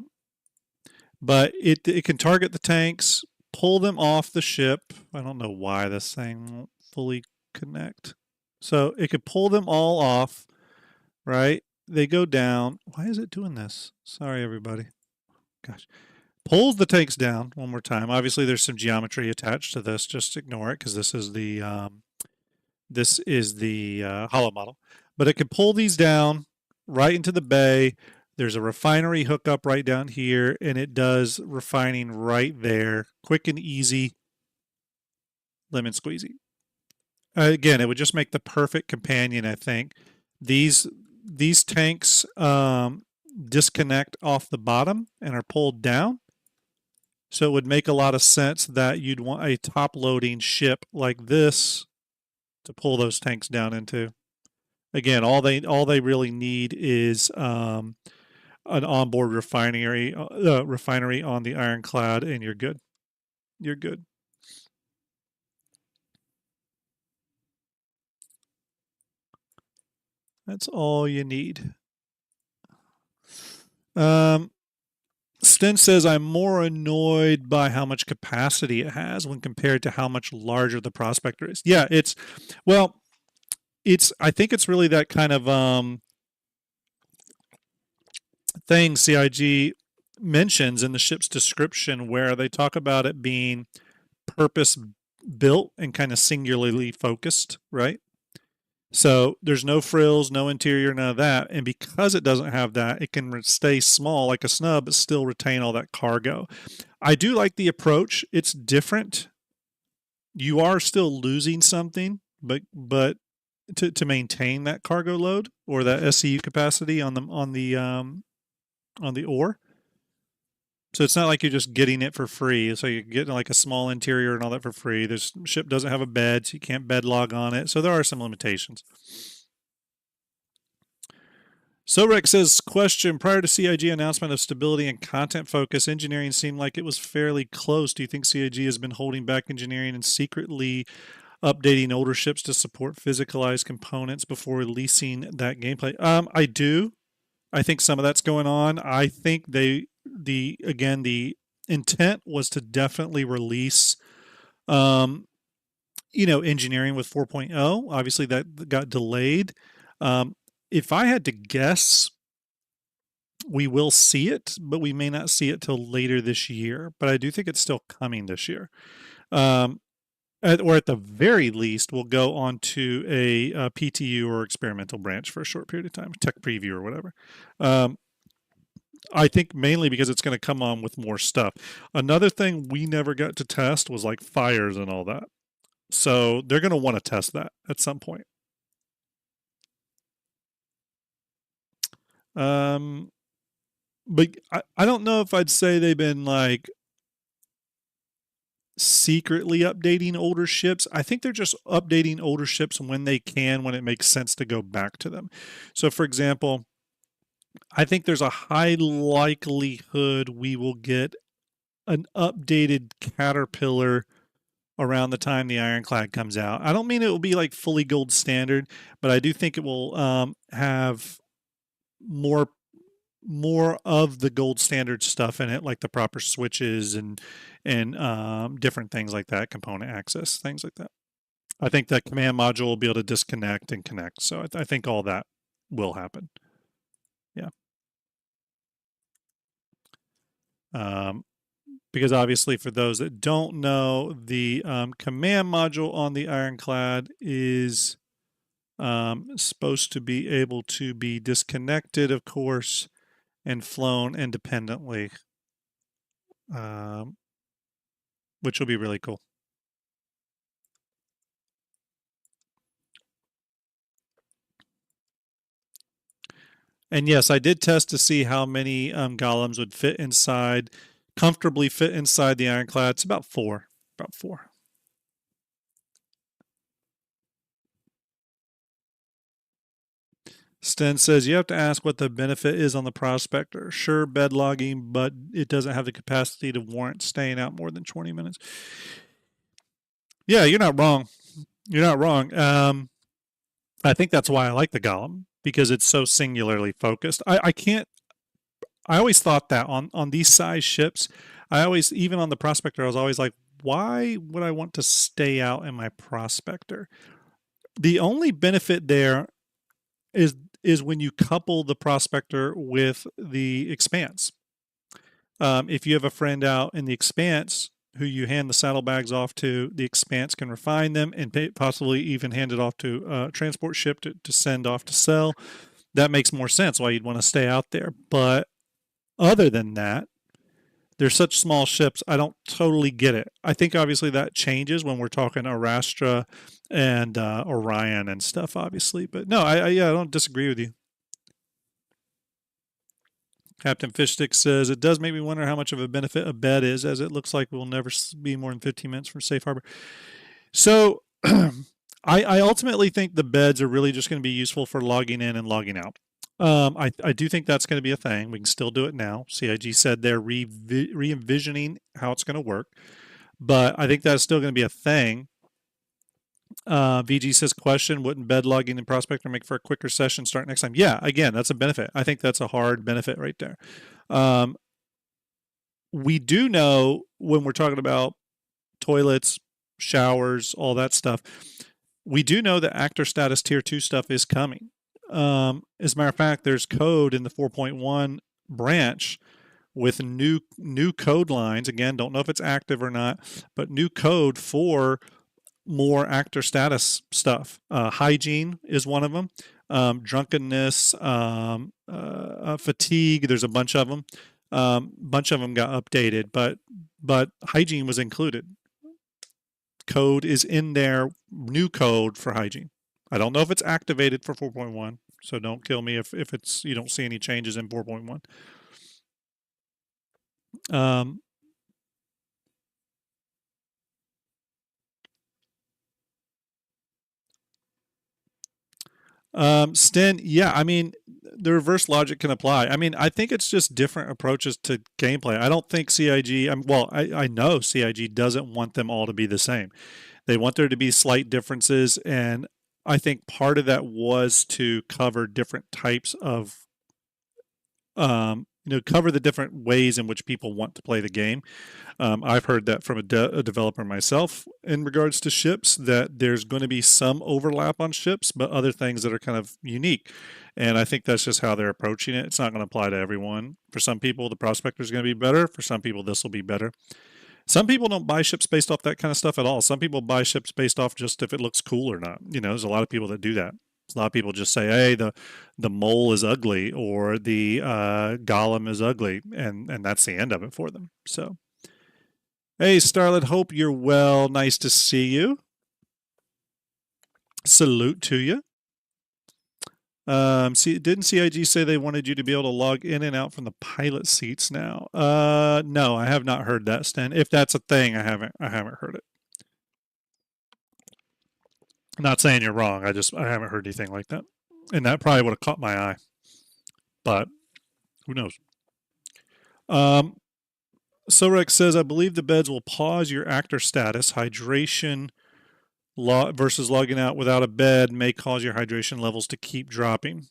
it can target the tanks, pull them off the ship. I don't know why this thing won't fully connect. So it could pull them all off, right? They go down. Why is it doing this? Sorry, everybody. Gosh. Pulls the tanks down one more time. Obviously, there's some geometry attached to this. Just ignore it because this is the hollow model. But it can pull these down right into the bay. There's a refinery hookup right down here, and it does refining right there. Quick and easy, lemon squeezy. Again, it would just make the perfect companion, I think. These tanks disconnect off the bottom and are pulled down. So it would make a lot of sense that you'd want a top loading ship like this to pull those tanks down into. Again, all they really need is an onboard refinery on the Ironclad, and you're good. You're good. That's all you need. Sten says, I'm more annoyed by how much capacity it has when compared to how much larger the prospector is. Yeah, I think it's really that kind of thing CIG mentions in the ship's description where they talk about it being purpose built and kind of singularly focused, right? So there's no frills, no interior, none of that. And because it doesn't have that, it can stay small like a snub, but still retain all that cargo. I do like the approach. It's different. You are still losing something, but to maintain that cargo load or that SCU capacity on the ore. So it's not like you're just getting it for free. So you're getting like a small interior and all that for free. This ship doesn't have a bed, so you can't bed log on it. So there are some limitations. Sorek says, question, prior to CIG announcement of stability and content focus, engineering seemed like it was fairly close. Do you think CIG has been holding back engineering and secretly updating older ships to support physicalized components before releasing that gameplay? I do. I think some of that's going on. I think the intent was to definitely release engineering with 4.0. Obviously that got delayed. If I had to guess, we will see it, but we may not see it till later this year. But I do think it's still coming this year. Or at the very least, we'll go on to a PTU or experimental branch for a short period of time, tech preview or whatever. I think mainly because it's going to come on with more stuff. Another thing we never got to test was like fires and all that. So they're going to want to test that at some point. But I don't know if I'd say they've been like secretly updating older ships. I think they're just updating older ships when they can, when it makes sense to go back to them. So, for example, I think there's a high likelihood we will get an updated Caterpillar around the time the Ironclad comes out. I don't mean it will be like fully gold standard, but I do think it will have more of the gold standard stuff in it, like the proper switches and different things like that, component access, things like that. I think that command module will be able to disconnect and connect. So I think all that will happen. Yeah. Because obviously, for those that don't know, the command module on the Ironclad is Supposed to be able to be disconnected, of course, and flown independently, which will be really cool. And yes, I did test to see how many golems would fit inside, comfortably fit inside the Ironclad. It's about four. About four. Sten says you have to ask what the benefit is on the prospector. Sure, bed logging, but it doesn't have the capacity to warrant staying out more than 20 minutes. Yeah, you're not wrong. You're not wrong. I think that's why I like the Golem, because it's so singularly focused. I can't. I always thought that on these size ships, I always, even on the prospector, I was always like, why would I want to stay out in my prospector? The only benefit there is when you couple the prospector with the expanse. If you have a friend out in the expanse who you hand the saddlebags off to, the expanse can refine them and possibly even hand it off to a transport ship to send off to sell. That makes more sense why you'd want to stay out there. But other than that, they're such small ships, I don't totally get it. I think obviously that changes when we're talking Arastra and Orion and stuff, obviously. But no, I don't disagree with you. Captain Fishstick says, it does make me wonder how much of a benefit a bed is, as it looks like we'll never be more than 15 minutes from safe harbor. So I ultimately think the beds are really just going to be useful for logging in and logging out. I do think that's going to be a thing. We can still do it now. CIG said they're re-envisioning how it's going to work, but I think that's still going to be a thing. VG says, question, wouldn't bed logging and prospector make for a quicker session start next time? Yeah, again, that's a benefit. I think that's a hard benefit right there. We do know when we're talking about toilets, showers, all that stuff, we do know that actor status tier 2 stuff is coming. As a matter of fact, there's code in the 4.1 branch with new code lines. Again, don't know if it's active or not, but new code for more actor status stuff. Hygiene is one of them. Drunkenness, fatigue. There's a bunch of them. Bunch of them got updated, but hygiene was included. Code is in there. New code for hygiene. I don't know if it's activated for 4.1, so don't kill me if it's you don't see any changes in 4.1. Sten, yeah, I mean, the reverse logic can apply. I mean, I think it's just different approaches to gameplay. I don't think CIG, I know CIG doesn't want them all to be the same. They want there to be slight differences, and I think part of that was to cover different types of, cover the different ways in which people want to play the game. I've heard that from a developer myself in regards to ships, that there's going to be some overlap on ships, but other things that are kind of unique. And I think that's just how they're approaching it. It's not going to apply to everyone. For some people, the prospector is going to be better. For some people, this will be better. Some people don't buy ships based off that kind of stuff at all. Some people buy ships based off just if it looks cool or not. There's a lot of people that do that. A lot of people just say, "Hey, the mole is ugly," or the golem is ugly, and that's the end of it for them. So, hey, Starlet, hope you're well. Nice to see you. Salute to you. Didn't CIG say they wanted you to be able to log in and out from the pilot seats now? No, I have not heard that, Stan. If that's a thing, I haven't heard it. I'm not saying you're wrong. I haven't heard anything like that, and that probably would have caught my eye. But who knows? Sorex says, I believe the beds will pause your actor status. Hydration versus logging out without a bed may cause your hydration levels to keep dropping.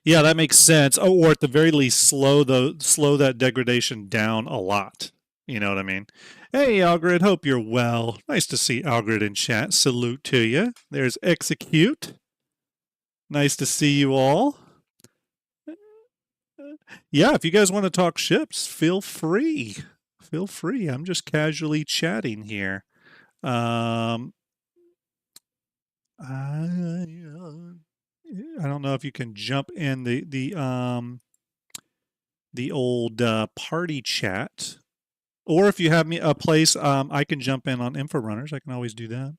Yeah, that makes sense. Oh, or at the very least, slow that degradation down a lot. You know what I mean? Hey, Algrid, hope you're well. Nice to see Algrid in chat. Salute to you. There's Execute. Nice to see you all. Yeah, if you guys want to talk ships, feel free. Feel free. I'm just casually chatting here. I don't know if you can jump in the old party chat, or if you have me a place, I can jump in on info runners. I can always do that.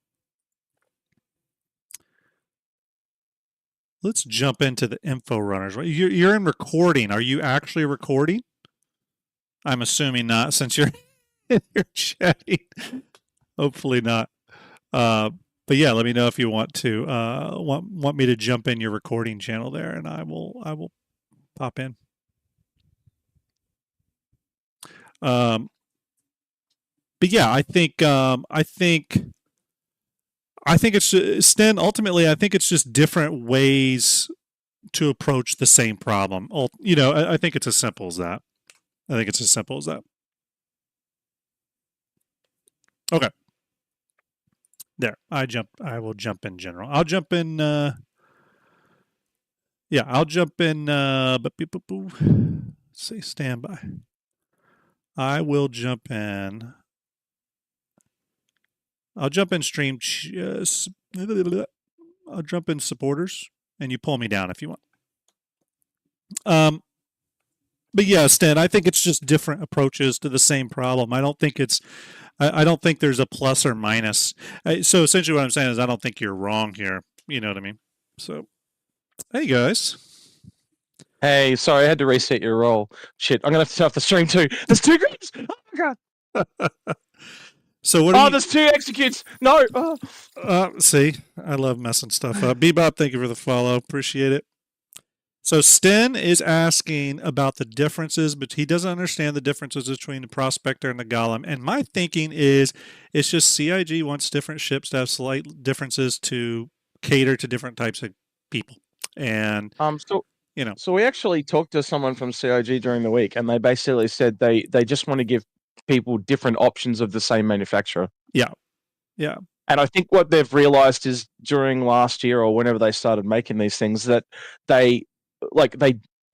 Let's jump into the info runners. You're in recording. Are you actually recording? I'm assuming not, since you're chatting. Hopefully not. But yeah, let me know if you want to want me to jump in your recording channel there, and I will pop in. But yeah, I think it's Sten. Ultimately, I think it's just different ways to approach the same problem. I think it's as simple as that. Okay. There. I will jump in general. I'll jump in I'll jump in let's say standby. I will jump in. I'll jump in stream. I'll jump in supporters, and you pull me down if you want. But yeah, Stan, I think it's just different approaches to the same problem. I don't think there's a plus or minus. So essentially, what I'm saying is, I don't think you're wrong here. You know what I mean? So, hey guys. Hey, sorry, I had to reset your roll. Shit, I'm gonna have to turn off the stream too. There's 2 groups. Oh my god. So what? There's 2 executes. No. See, I love messing stuff up. Bebop, thank you for the follow. Appreciate it. So Sten is asking about the differences, but he doesn't understand the differences between the Prospector and the Golem. And my thinking is, it's just CIG wants different ships to have slight differences to cater to different types of people. And so we actually talked to someone from CIG during the week, and they basically said they just want to give people different options of the same manufacturer. Yeah. And I think what they've realized is during last year or whenever they started making these things that they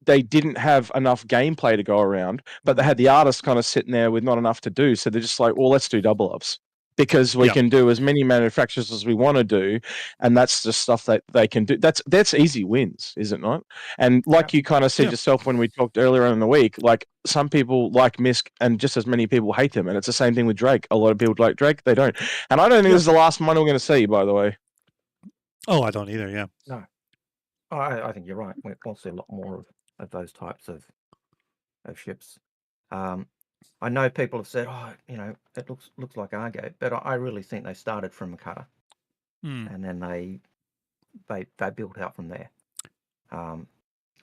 didn't have enough gameplay to go around, but they had the artists kind of sitting there with not enough to do. So they're just like, well, let's do double ups because we can do as many manufacturers as we want to do. And that's the stuff that they can do. That's easy wins, is it not? And like you kind of said yourself when we talked earlier in the week, like some people like Misk and just as many people hate him. And it's the same thing with Drake. A lot of people like Drake, they don't. And I don't think this is the last one we're going to see, by the way. Oh, I don't either. Yeah. No. I think you're right. We'll see a lot more of those types of ships. I know people have said, it looks like Argo, but I really think they started from a cutter, and then they built out from there.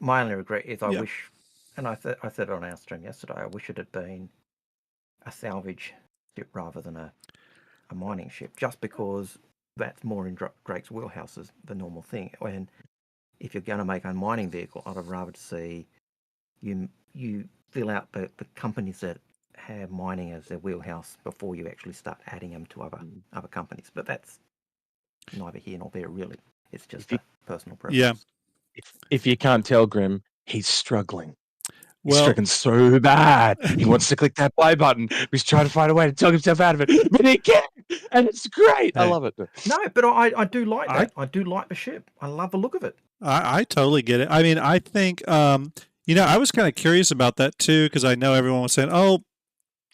My only regret is I wish, and I said it on our stream yesterday, I wish it had been a salvage ship rather than a mining ship, just because that's more in Drake's wheelhouse as the normal thing. And if you're going to make a mining vehicle, I'd have rather see you fill out the companies that have mining as their wheelhouse before you actually start adding them to other companies. But that's neither here nor there, really. It's just a personal preference. Yeah. If you can't tell, Grim, he's struggling. He's struggling so bad. He wants to click that play button. He's trying to find a way to talk himself out of it, but he can't. And it's great. I love it. No, but I do like that. I do like the ship. I love the look of it. I totally get it. I mean, I think, I was kind of curious about that too, because I know everyone was saying, oh,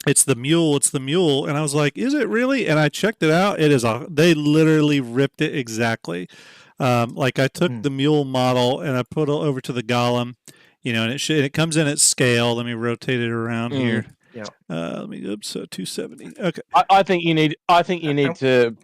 it's the mule. And I was like, is it really? And I checked it out. They literally ripped it exactly. Like I took the mule model and I put it over to the Golem, and it comes in at scale. Let me rotate it around here. Yeah. So 270. Okay. I think you need to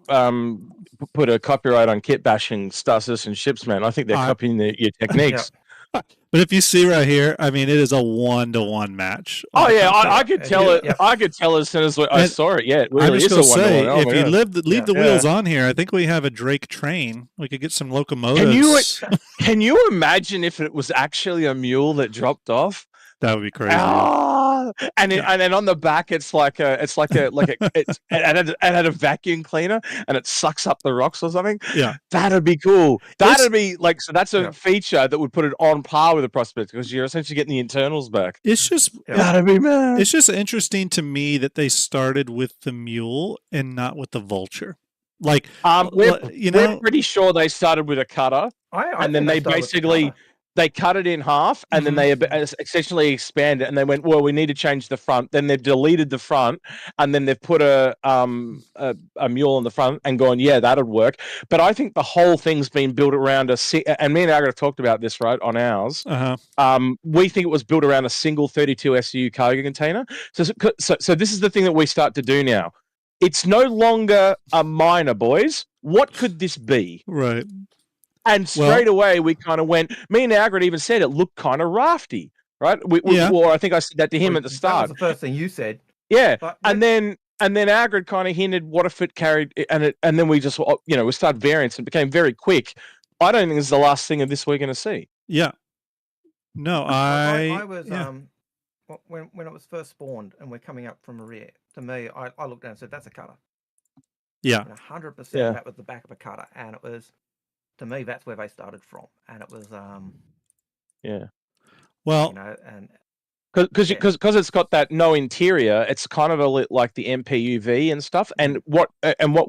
put a copyright on kit bashing Star Citizen ships, man. I think they're copying your techniques. But if you see right here, I mean, it is a 1-to-1 match. Oh yeah, I could tell it. I could tell as soon as I saw it. Yeah, it really is a 1-to-1. If you leave the wheels on here, I think we have a Drake train. We could get some locomotives. Can you imagine if it was actually a mule that dropped off? That would be crazy. And then on the back, it had a vacuum cleaner and it sucks up the rocks or something. Yeah, that'd be cool. That'd be like, so that's a feature that would put it on par with the Prospect because you're essentially getting the internals back. It's just that'd be mad. It's just interesting to me that they started with the mule and not with the vulture. Like, We're you know, pretty sure they started with a cutter, I and then think they started with the basically cutter. they cut it in half, and then they essentially expand it, and they went, well, we need to change the front. Then they've deleted the front, and then they've put a mule on the front and gone, yeah, that'd work. But I think the whole thing's been built around and me and Agra have talked about this, right, on ours. We think it was built around a single 32 SU cargo container. So this is the thing that we start to do now. It's no longer a miner, boys. What could this be? right. And straight away, we kind of went, me and Agrid even said it looked kind of rafty, right? Or I think I said that to him at the start. That was the first thing you said. Yeah. And then Agrid kind of hinted, what if it carried, and then we just, we started variants and it became very quick. I don't think this is the last thing of this we're going to see. Yeah. No, I was, when it was first spawned and we're coming up from a rear, to me, I looked down and said, that's a cutter. Yeah. 100% that was the back of a cutter. And it was, to me, that's where they started from. And it was, well, and because it's got that no interior, it's kind of like the MPUV and stuff. And what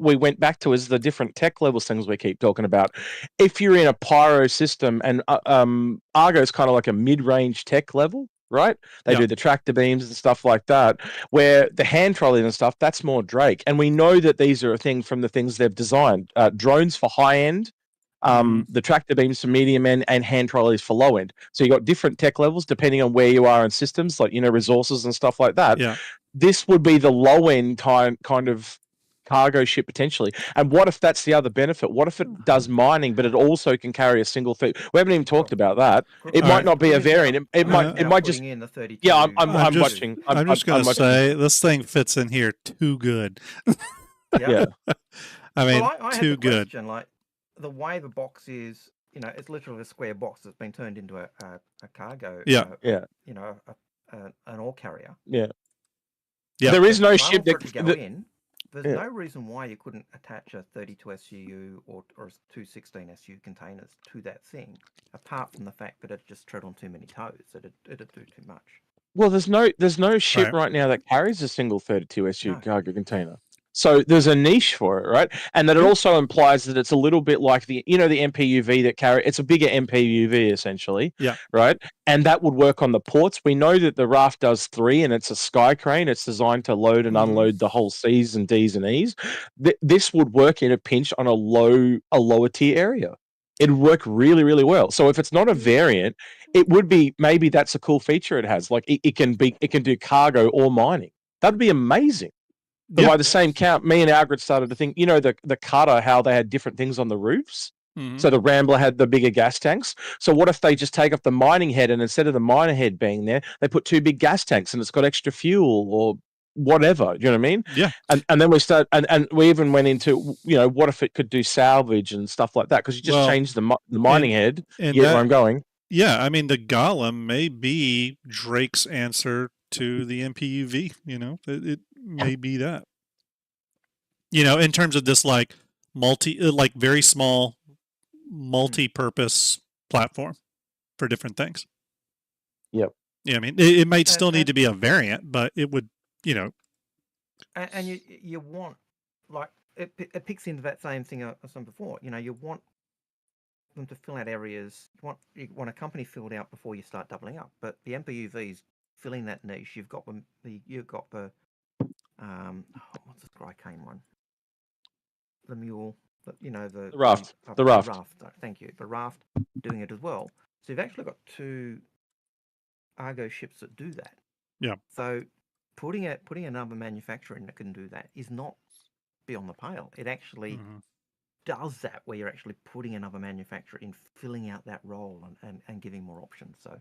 we went back to is the different tech levels things we keep talking about. If you're in a pyro system, and Argo is kind of like a mid-range tech level, right? They do the tractor beams and stuff like that, where the hand trolleys and stuff, that's more Drake. And we know that these are a thing from the things they've designed. Drones for high end, the tractor beams for medium end, and hand trolleys for low end. So you got different tech levels depending on where you are in systems, like, resources and stuff like that. Yeah. This would be the low end kind of cargo ship potentially. And what if that's the other benefit? What if it does mining, but it also can carry a single thing? We haven't even talked about that. It might not be a variant. It might just in the 32. Yeah, I'm watching. I'm just gonna say this thing fits in here too good. Yeah. I mean, I had too the good. question, like, the way the box is, it's literally a square box that's been turned into a cargo. An ore carrier. Yeah. Yeah. There is no ship that to go in. There's no reason why you couldn't attach a 32 SU or 216 SU containers to that thing, apart from the fact that it just tread on too many toes. It'd do too much. Well, there's no ship right now that carries a single 32 SU cargo container. So there's a niche for it, right? And that it also implies that it's a little bit like the MPUV that carry. It's a bigger MPUV essentially, right? And that would work on the ports. We know that the raft does 3, and it's a sky crane. It's designed to load and unload the whole C's and D's and E's. This would work in a pinch on a lower tier area. It'd work really, really well. So if it's not a variant, it would be, maybe that's a cool feature it has. Like it can do cargo or mining. That'd be amazing. But by the same count, me and Algrid started to think, the cutter, how they had different things on the roofs. So the Rambler had the bigger gas tanks. So what if they just take off the mining head, and instead of the miner head being there, they put 2 big gas tanks, and it's got extra fuel or whatever. You know what I mean? Yeah. And then we start, and we even went into, what if it could do salvage and stuff like that? Because you just changed the mining head. And you get where I'm going. Yeah, I mean, the Golem may be Drake's answer to the MPUV. It may be that. In terms of this like very small multi-purpose platform for different things. Yep. Yeah, I mean, it might still need to be a variant, but it would, And you want, like, it picks into that same thing I said before. You want them to fill out areas. You want a company filled out before you start doubling up. But the MPUVs filling that niche. You've got the what's the Sky Cane one? The mule, the raft. The raft. Thank you. The raft doing it as well. So you've actually got 2 Argo ships that do that. Yeah. So putting another manufacturer in that can do that is not beyond the pale. It actually does that, where you're actually putting another manufacturer in, filling out that role and giving more options. So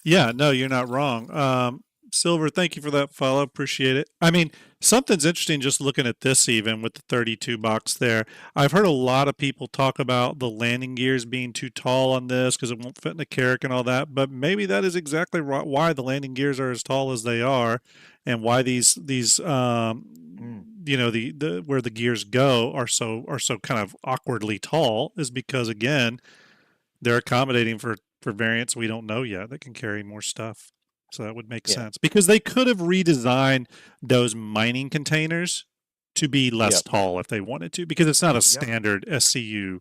yeah, no, you're not wrong. Silver, thank you for that follow. Appreciate it. I mean, something's interesting just looking at this, even with the 32 box there. I've heard a lot of people talk about the landing gears being too tall on this because it won't fit in the Carrack and all that, but maybe that is exactly why the landing gears are as tall as they are, and why these where the gears go are so kind of awkwardly tall, is because, again, they're accommodating for variants we don't know yet that can carry more stuff. So that would make sense, because they could have redesigned those mining containers to be less Yep. tall if they wanted to, because it's not a standard SCU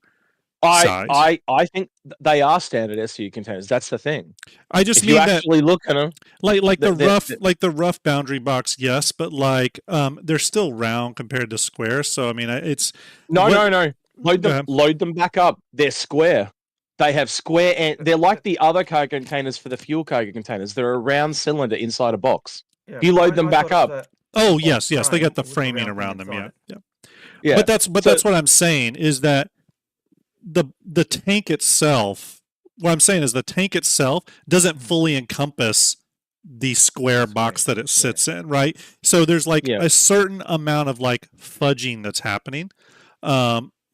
I size. I think they are standard SCU containers. That's the thing. I just If you mean that, actually look at them, like the they're- rough boundary box, yes, but like they're still round compared to square. So I mean, it's no. Go ahead. Load them back up. They're square. They have square, and they're like the other cargo containers for the fuel cargo containers. They're a round cylinder inside a box. Yeah, If you but load I them back thought it up. was Oh a yes, they got the frame with a framing round thing around them. Yeah, inside it. yeah. Yeah. That's what I'm saying is that the tank itself. What I'm saying is the tank itself doesn't fully encompass the square box that it sits in, right? So there's like Yeah. a certain amount of like fudging that's happening.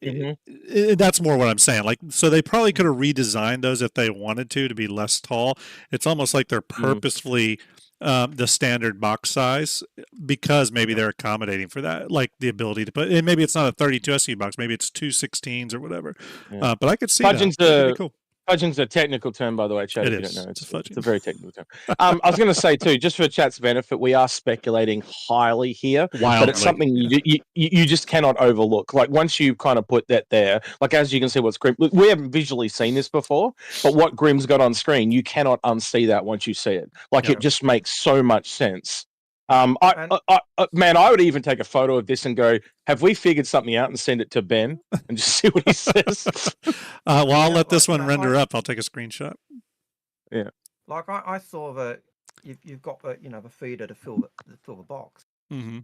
That's more what I'm saying. Like, so they probably could have redesigned those if they wanted to be less tall. It's almost like they're purposefully the standard box size because maybe they're accommodating for that, like the ability to put. And maybe it's not a 32 SU box. Maybe it's 2 16s or whatever. Yeah. But I could see Fudging's that. That'd be cool. Fudging's a technical term, by the way, Chad. It if is. You don't know, It's it's a very technical term. I was going to say too, just for chat's benefit, we are speculating highly here, but it's something you just cannot overlook. Like once you kind of put that there, like as you can see, what's Grim. We haven't visually seen this before, but what Grim's got on screen, you cannot unsee that once you see it. Like it just makes so much sense. Man, I would even take a photo of this and go, have we figured something out, and send it to Ben and just see what he says. Well, I'll let this one render up. I'll take a screenshot. Yeah. Like I saw that you've got the the feeder to fill the box, Mm-hmm.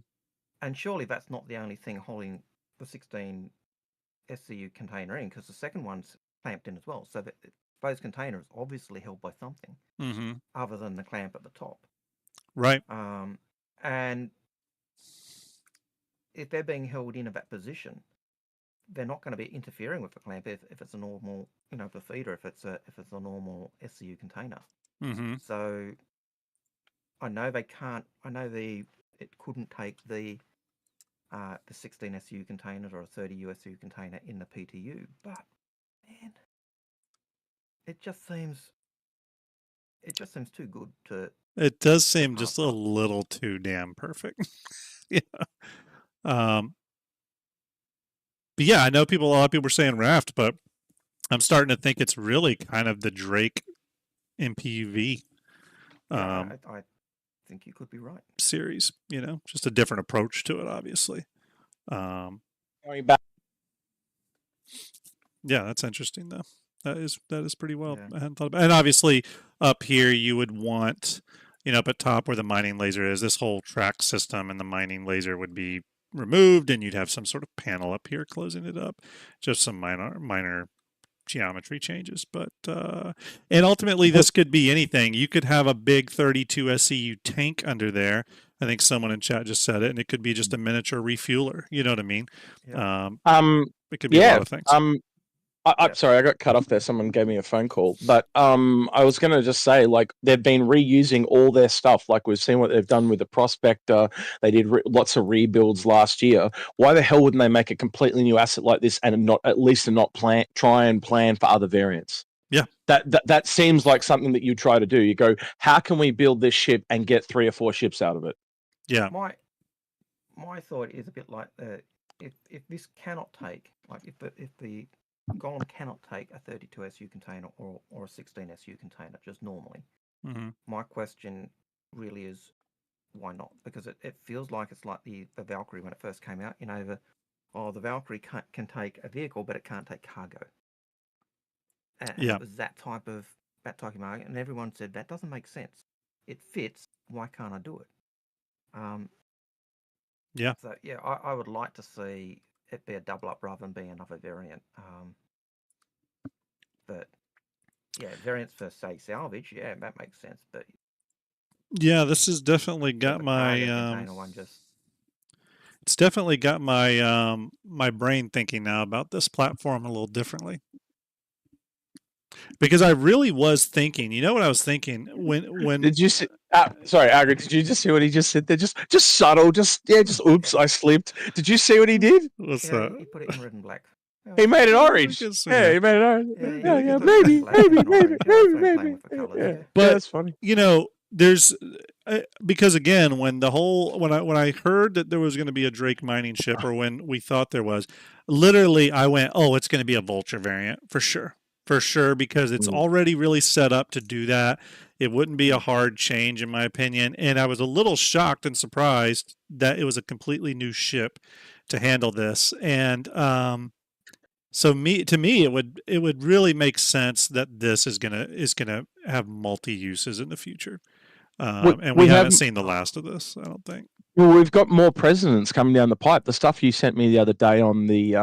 and surely that's not the only thing holding the 16 SCU container in, because the second one's clamped in as well. So that those containers obviously held by something other than the clamp at the top. Right. And if they're being held in at that position, they're not going to be interfering with the clamp if it's a normal, the feeder, if it's a normal SCU container. Mm-hmm. So I know they can't. I know it couldn't take the 16 SU containers or a 30 USU container in the PTU, but man, it just seems too good to. It does seem just a little too damn perfect. Yeah. But yeah, I know a lot of people were saying Raft, but I'm starting to think it's really kind of the Drake MPUV I think you could be right. series, just a different approach to it, obviously. Going back. Yeah, that's interesting though. That is pretty well. I hadn't thought about it. And obviously up here you would want, up at top where the mining laser is, this whole track system and the mining laser would be removed, and you'd have some sort of panel up here closing it up. Just some minor geometry changes, but and ultimately this could be anything. You could have a big 32 SCU tank under there. I think someone in chat just said it, and it could be just a miniature refueler. You know what I mean? Yeah. It could be a lot of things. I'm sorry, I got cut off there. Someone gave me a phone call, but I was going to just say, like, they've been reusing all their stuff. Like we've seen what they've done with the Prospector. They did lots of rebuilds last year. Why the hell wouldn't they make a completely new asset like this and not try and plan for other variants? Yeah, that seems like something that you try to do. You go, how can we build this ship and get 3 or 4 ships out of it? Yeah. My thought is a bit like if this cannot take, like if the Golem cannot take a 32 SU container or a 16 SU container just normally. My question really is, why not? Because it feels like it's like the Valkyrie when it first came out. The Valkyrie can take a vehicle, but it can't take cargo. And it was that type of market, and everyone said that doesn't make sense. It fits. Why can't I do it? Yeah. So yeah, I would like to see it be a double up rather than being another variant. But yeah, variants for say salvage, yeah, that makes sense. But yeah, this has definitely got my it's definitely got my my brain thinking now about this platform a little differently. Because I really was thinking, what I was thinking when did you see? Sorry, Agri, did you just see what he just said there? Just subtle, oops, I slipped. Did you see what he did? What's that? He put it in red and black. He made it orange. Yeah, he made it orange. Yeah, maybe. But Yeah, that's funny. because again, when I heard that there was going to be a Drake mining ship, or when we thought there was, literally I went, oh, it's going to be a Vulture variant for sure, because it's already really set up to do that. It wouldn't be a hard change, in my opinion. And I was a little shocked and surprised that it was a completely new ship to handle this. And so to me, it would really make sense that this is gonna have multi uses in the future. And we haven't seen the last of this, I don't think. Well, we've got more presidents coming down the pipe. The stuff you sent me the other day on the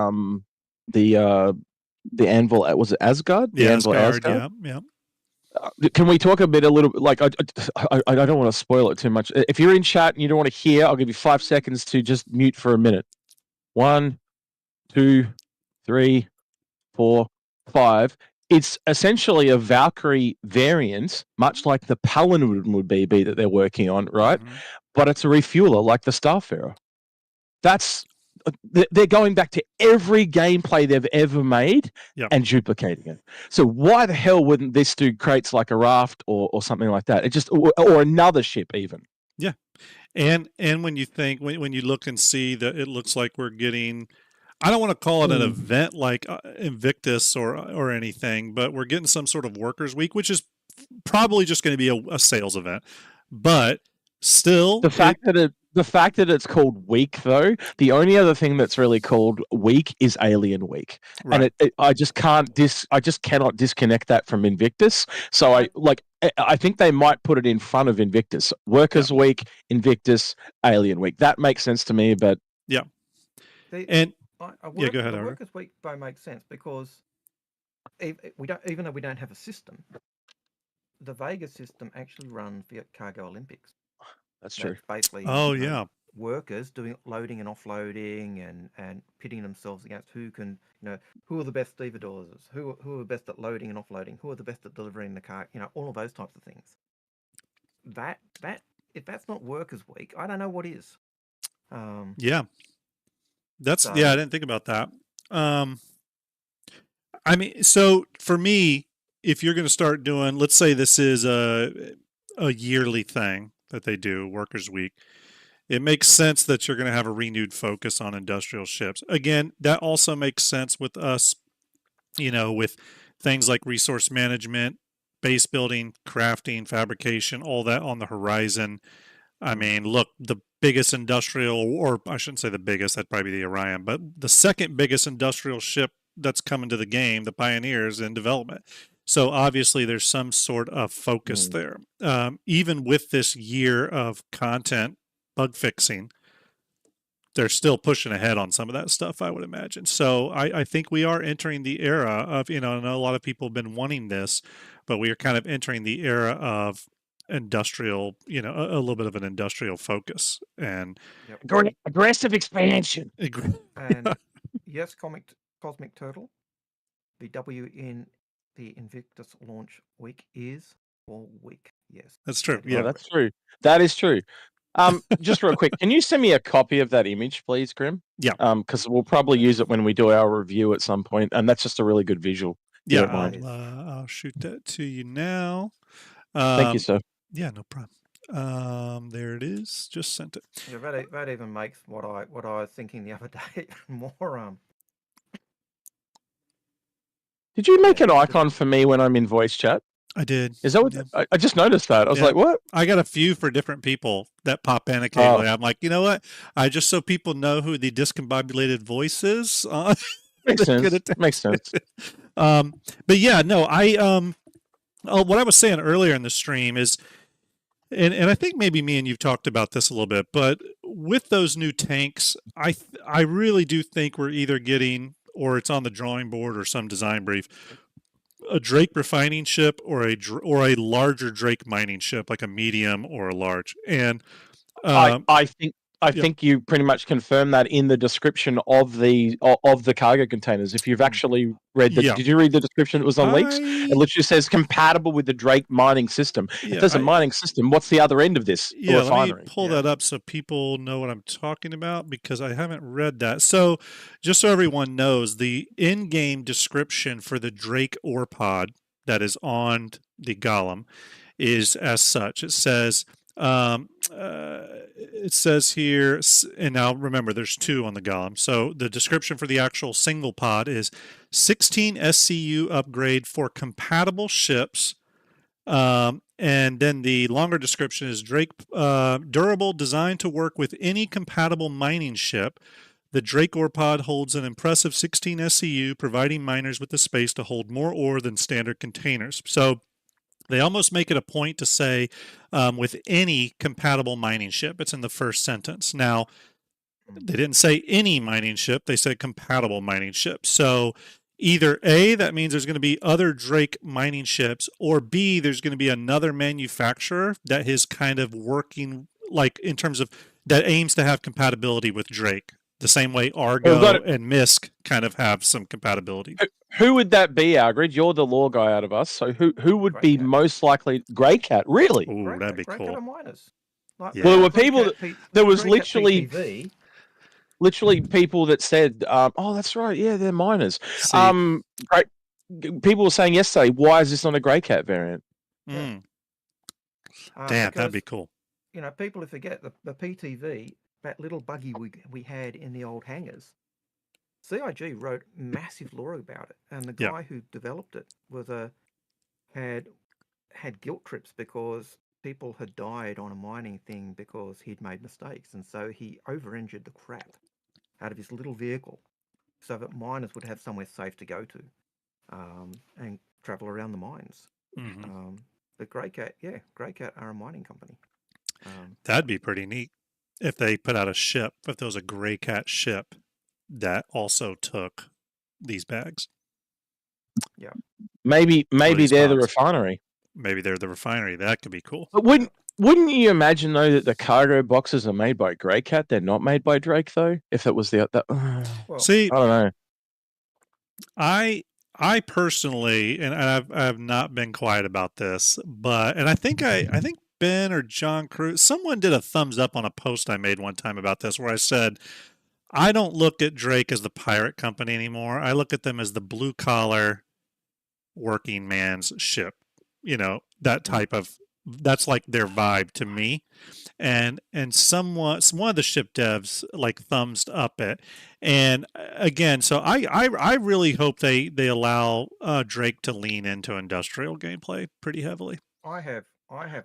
anvil, was it Asgard? The anvil Asgard. Yeah. Can we talk a little bit? Like, I don't want to spoil it too much. If you're in chat and you don't want to hear, I'll give you 5 seconds to just mute for a minute. 1, 2, 3, 4, 5. It's essentially a Valkyrie variant, much like the Paladin would be that they're working on, right? Mm-hmm. But it's a refueler like the Starfarer. They're going back to every gameplay they've ever made and duplicating it. So why the hell wouldn't this do crates like a raft or something like that? It just or another ship even. Yeah, and when you think when you look and see that it looks like we're getting, I don't want to call it an event like Invictus or anything, but we're getting some sort of workers week, which is probably just going to be a sales event. But still, the fact that it's called week, though, the only other thing that's really called week is Alien Week, right. And I just cannot disconnect that from Invictus. So I think they might put it in front of Invictus. Workers Week, Invictus, Alien Week. That makes sense to me. But yeah, go ahead. The Workers Week though makes sense because even though we don't have a system, the Vega system actually runs the Cargo Olympics. That's true. Basically, workers doing loading and offloading and pitting themselves against who are the best stevedores, who are the best at loading and offloading, who are the best at delivering the car, all of those types of things. That if that's not Workers Week, I don't know what is. I didn't think about that. I mean, so for me, if you're going to start doing, let's say this is a yearly thing that they do, Workers Week, it makes sense that you're going to have a renewed focus on industrial ships. Again, that also makes sense with us, with things like resource management, base building, crafting, fabrication, all that on the horizon. I mean, look, the biggest industrial, or I shouldn't say the biggest, that'd probably be the Orion, but the second biggest industrial ship that's coming to the game, the Pioneers, in development. So obviously there's some sort of focus there. Even with this year of content, bug fixing, they're still pushing ahead on some of that stuff, I would imagine. So I think we are entering the era of, I know a lot of people have been wanting this, but we are kind of entering the era of industrial, a little bit of an industrial focus and aggressive expansion. And yes, Cosmic Turtle, the W in the Invictus launch week is all week. Yes, that's true. That's true. That is true. Just real quick, can you send me a copy of that image, please, Grim? Yeah. Because we'll probably use it when we do our review at some point, and that's just a really good visual. Yeah, I'll shoot that to you now. Thank you, sir. Yeah, no problem. There it is. Just sent it. Yeah, that even makes what I was thinking the other day more. Did you make an icon for me when I'm in voice chat? I did. Is that what I just noticed that? I was like, what? I got a few for different people that pop in occasionally. I'm like, you know what? Just so people know who the discombobulated voice is. Makes sense. Makes sense. But yeah, no, what I was saying earlier in the stream is, and I think maybe me and you've talked about this a little bit, but with those new tanks, I really do think we're either getting, or it's on the drawing board or some design brief, a Drake refining ship or a larger Drake mining ship, like a medium or a large. And I think you pretty much confirmed that in the description of the cargo containers. If you've actually read did you read the description that was on leaks? It literally says compatible with the Drake mining system. If there's a mining system, what's the other end of this? Yeah, let me pull that up so people know what I'm talking about, because I haven't read that. So just so everyone knows, the in-game description for the Drake ore pod that is on the Golem is as such. It says It says here, and now remember, there's 2 on the Golem. So the description for the actual single pod is 16 SCU upgrade for compatible ships. And then the longer description is Drake durable, designed to work with any compatible mining ship. The Drake ore pod holds an impressive 16 SCU, providing miners with the space to hold more ore than standard containers. So they almost make it a point to say with any compatible mining ship. It's in the first sentence. Now, they didn't say any mining ship, they said compatible mining ship. So either A, that means there's going to be other Drake mining ships, or B, there's going to be another manufacturer that is kind of working, like in terms of that aims to have compatibility with Drake, the same way Argo and Misk kind of have some compatibility. Who would that be, Algrid? You're the law guy out of us. So who would be most likely? Grey Cat, really? Ooh, that'd be Grey cool. Cat are miners. Like, Yeah. Well, there were people there was literally people that said, "Oh, that's right, yeah, they're miners." See, people were saying yesterday, "Why is this not a Grey Cat variant?" Damn, because, that'd be cool. You know, people forget the PTV, that little buggy we had in the old hangars. CIG wrote massive lore about it, and the guy who developed it was had guilt trips because people had died on a mining thing because he'd made mistakes, and so he over-engineered the crap out of his little vehicle so that miners would have somewhere safe to go to and travel around the mines. The Grey Cat are a mining company. That'd be pretty neat if they put out a ship, if there was a Grey Cat ship that also took these bags. Yeah. Maybe they're the refinery. Maybe they're the refinery. That could be cool. But wouldn't you imagine though that the cargo boxes are made by Grey Cat? They're not made by Drake though. If it was well, see, I don't know. I personally, and I've not been quiet about this, but I think Ben or John Cruz, someone did a thumbs up on a post I made one time about this, where I said, I don't look at Drake as the pirate company anymore. I look at them as the blue collar working man's ship. You know, that type of, that's like their vibe to me. And one of the ship devs like thumbs up it. And again, so I really hope they allow Drake to lean into industrial gameplay pretty heavily. I have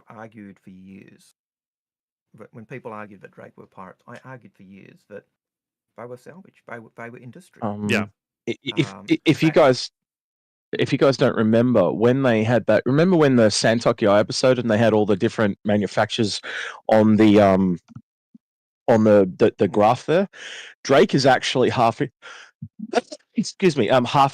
argued for years, but when people argued that Drake were pirates, I argued for years that they were salvage. They were industry. If you guys don't remember when they had that, remember when the Santoki episode and they had all the different manufacturers on the graph there? Drake is actually half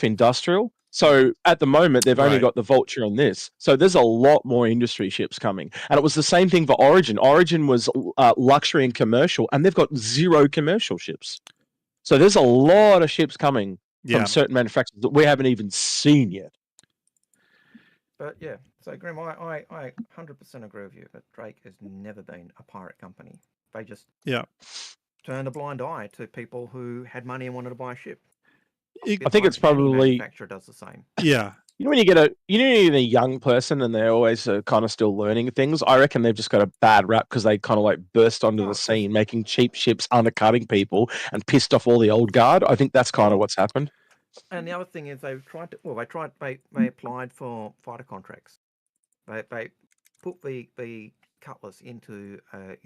industrial. So at the moment they've only got the Vulture on this. So there's a lot more industry ships coming. And it was the same thing for Origin. Origin was luxury and commercial, and they've got 0 commercial ships. So there's a lot of ships coming from certain manufacturers that we haven't even seen yet. But yeah, so Grim, I 100% agree with you that Drake has never been a pirate company. They just turned a blind eye to people who had money and wanted to buy a ship. I think it's probably manufacturer does the same. Yeah. You know when you get a young person and they're always kind of still learning things. I reckon they've just got a bad rap because they kind of like burst onto the scene, making cheap ships, undercutting people, and pissed off all the old guard. I think that's kind of what's happened. And the other thing is they applied for fighter contracts. They put the Cutlass into to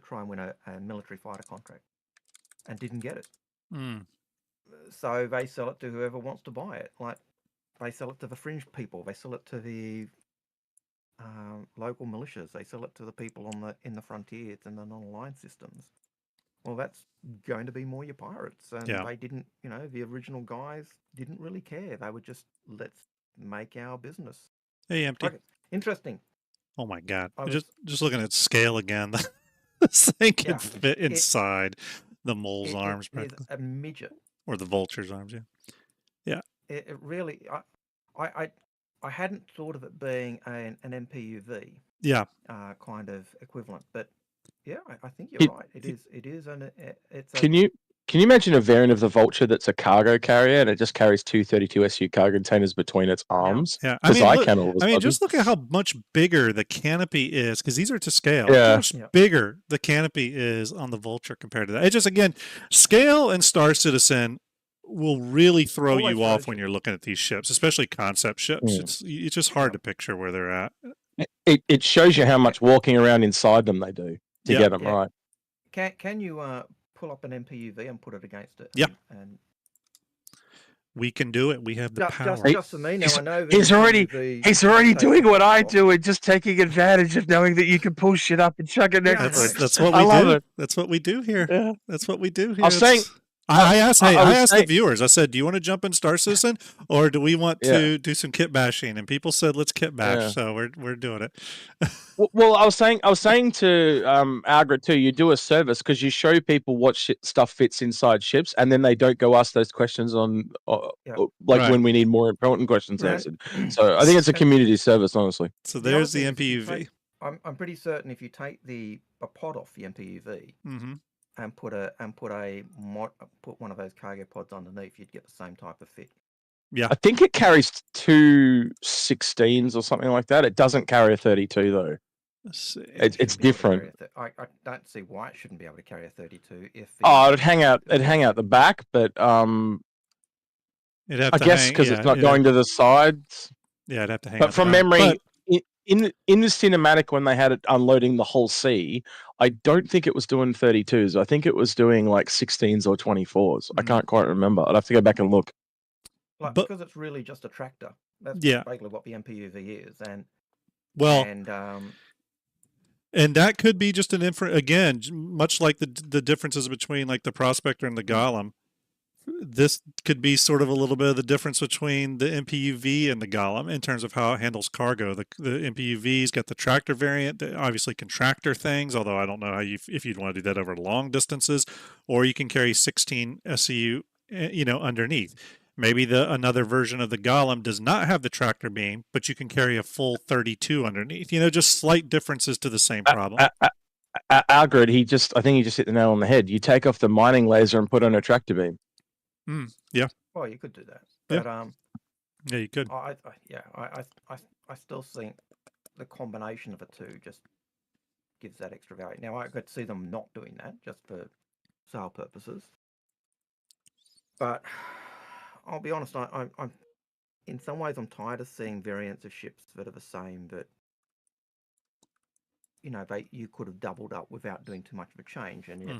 try and win a military fighter contract, and didn't get it. So they sell it to whoever wants to buy it. Like they sell it to the fringe people. They sell it to the local militias. They sell it to the people in the frontiers and the non-aligned systems. Well, that's going to be more your pirates. And they didn't, the original guys didn't really care. They were just, let's make our business. Hey, Empty. Okay. Interesting. Oh my God. Just looking at scale again. This thing can fit inside the mole's arms. It is a midget. Or the vulture's arms, yeah. It really, I hadn't thought of it being an MPUV. Yeah. Kind of equivalent, but yeah, I think you're right. It is. It's. Can you Can you imagine a variant of the Vulture that's a cargo carrier and it just carries 232 SU cargo containers between its arms? Yeah, Because I can all of a sudden. just look at how much bigger the canopy is, because these are to scale. Yeah. Look how much bigger the canopy is on the Vulture compared to that. It just, again, scale and Star Citizen will really throw Always you off throws when you. you're looking at these ships, especially concept ships. It's just hard to picture where they're at. It shows you how much walking around inside them they do to get them right. Can you pull up an MPUV and put it against it? Yeah. And we can do it. We have the power. Just for me now, I know he's already doing what I do and just taking advantage of knowing that you can pull shit up and chuck it next to it. That's what we do. That's what we do here. Yeah. That's what we do here. I asked the viewers, I said, do you want to jump in Star Citizen or do we want to do some kit bashing? And people said, let's kit bash. So we're doing it. Well, I was saying to Algrid too, you do a service because you show people what stuff fits inside ships and then they don't go ask those questions on when we need more important questions answered. So I think it's a community service, honestly. So there's the MPUV. I'm pretty certain if you take a pod off the MPUV, and put one of those cargo pods underneath, you'd get the same type of fit. Yeah, I think it carries 2 16s or something like that. It doesn't carry a 32 though. It's different. I don't see why it shouldn't be able to carry a 32. It'd hang out the back, but I guess because it's not going to the sides. Yeah, it'd have to hang. But from memory. In the cinematic when they had it unloading the whole sea, I don't think it was doing 32s. I think it was doing like 16s or 24s. I can't quite remember. I'd have to go back and look. Because it's really just a tractor. That's basically what the MPUV is, and that could be just an inference again, much like the differences between like the Prospector and the Golem. This could be sort of a little bit of the difference between the MPUV and the Golem in terms of how it handles cargo. The MPUV's got the tractor variant that obviously can tractor things, although I don't know if you'd want to do that over long distances, or you can carry 16 SCU, underneath. Maybe another version of the Golem does not have the tractor beam, but you can carry a full 32 underneath. Just slight differences to the same problem. Algrid, I think he just hit the nail on the head. You take off the mining laser and put on a tractor beam. Yeah. Well, you could do that, but yeah, you could. I still think the combination of the two just gives that extra value. Now, I could see them not doing that just for sale purposes, but I'll be honest. I'm in some ways I'm tired of seeing variants of ships that are the same. That you could have doubled up without doing too much of a change, and yet.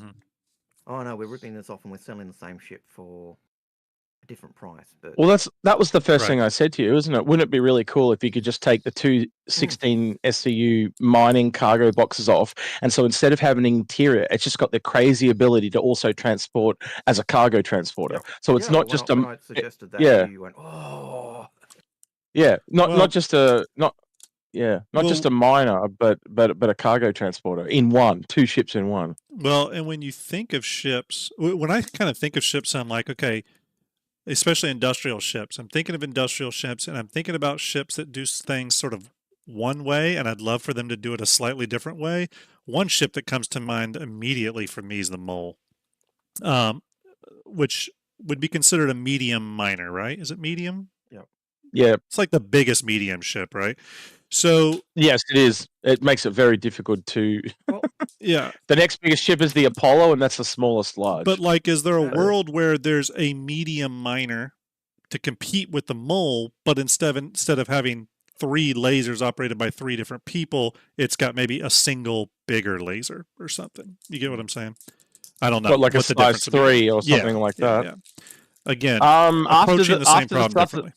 Oh no, we're ripping this off and we're selling the same ship for a different price. But that was the first thing I said to you, isn't it? Wouldn't it be really cool if you could just take the 2 16 SCU mining cargo boxes off, and so instead of having an interior, it's just got the crazy ability to also transport as a cargo transporter. So it's not just when I suggested that, you went, oh, not just a miner, but a cargo transporter in one, 2 ships in one. Well, and when you think of ships, when I kind of think of ships, I'm like, okay, especially industrial ships. I'm thinking of industrial ships, and I'm thinking about ships that do things sort of one way, and I'd love for them to do it a slightly different way. One ship that comes to mind immediately for me is the Mole, which would be considered a medium miner, right? Is it medium? Yeah. It's like the biggest medium ship, right? So yes, it is. It makes it very difficult to. The next biggest ship is the Apollo, and that's the smallest large. But is there a world where there's a medium miner to compete with the Mole, but instead of having 3 lasers operated by 3 different people, it's got maybe a single bigger laser or something? You get what I'm saying? I don't know. But like a size 3 or something like that. Yeah. Again, approaching the same problem differently.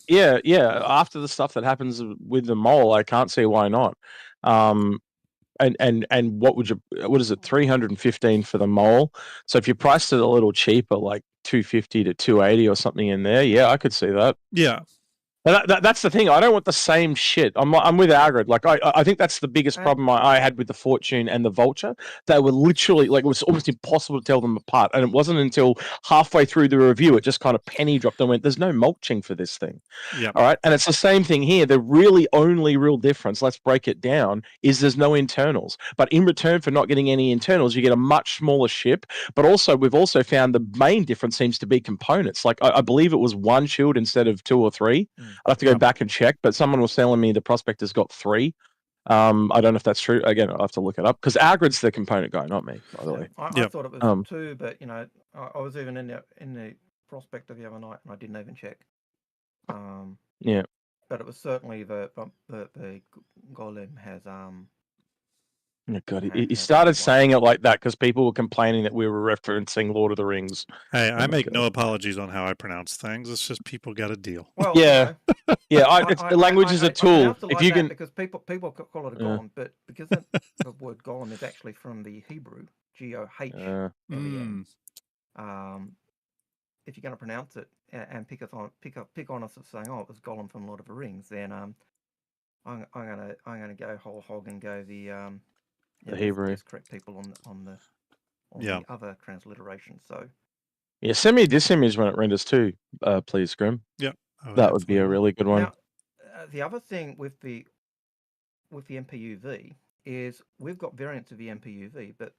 After the stuff that happens with the Mole, I can't see why not. And what is it, 315 for the Mole? So if you priced it a little cheaper, like 250 to 280 or something in there, I could see that. Yeah. That's the thing. I don't want the same shit. I'm with Agrid. Like I think that's the biggest problem I had with the Fortune and the Vulture. They were literally like, it was almost impossible to tell them apart. And it wasn't until halfway through the review it just kind of penny dropped and went, "There's no mulching for this thing." Yeah. All right, and it's the same thing here. The really only real difference, let's break it down, is there's no internals. But in return for not getting any internals, you get a much smaller ship. But also, we've also found the main difference seems to be components. Like I believe it was 1 shield instead of 2 or 3. I'd have to go back and check, but someone was telling me the Prospector's got 3. I don't know if that's true. Again, I'll have to look it up because Agrid's the component guy, not me, by the way. I thought it was 2, but you know, I was even in the Prospector the other night and I didn't even check. Yeah. But it was certainly the Golem has Oh God, he started saying it like that because people were complaining that we were referencing Lord of the Rings. Hey, I make no apologies on how I pronounce things. It's just people got a deal. Well, yeah, you know, yeah. Language is a tool. If you can, because people call it a golem, but because the word golem is actually from the Hebrew Goh. If you're going to pronounce it and pick on us of saying, "Oh, it was Golem from Lord of the Rings," then I'm gonna go whole hog and go the Hebrew. Let's correct people on the other transliteration. So send me this image when it renders too, please, Grim. Yeah, that would be a really good one. Now, the other thing with the MPUV is we've got variants of the MPUV, but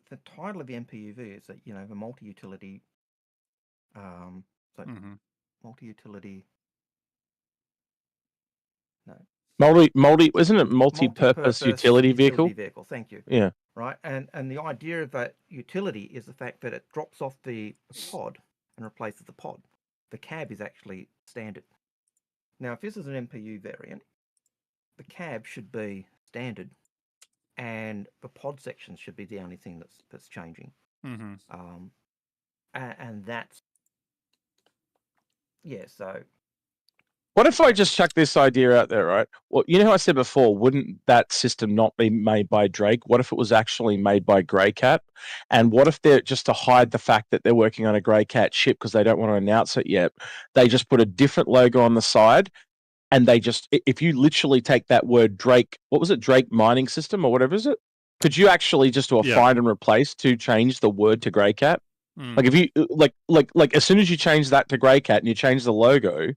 the title of the MPUV is that the multi-utility. Multi-utility. No. Isn't it multi-purpose utility vehicle? Thank you. Yeah. Right, and the idea of that utility is the fact that it drops off the pod and replaces the pod. The cab is actually standard. Now, if this is an MPU variant, the cab should be standard, and the pod section should be the only thing that's changing. And that's so. What if I just chuck this idea out there, right? Well, you know how I said before, wouldn't that system not be made by Drake? What if it was actually made by Greycat? And what if they're just to hide the fact that they're working on a Greycat ship because they don't want to announce it yet? They just put a different logo on the side, and they just, if you literally take that word Drake, what was it, Drake mining system or whatever is it? Could you actually just do a find and replace to change the word to Greycat? Like if you like as soon as you change that to Greycat and you change the logo,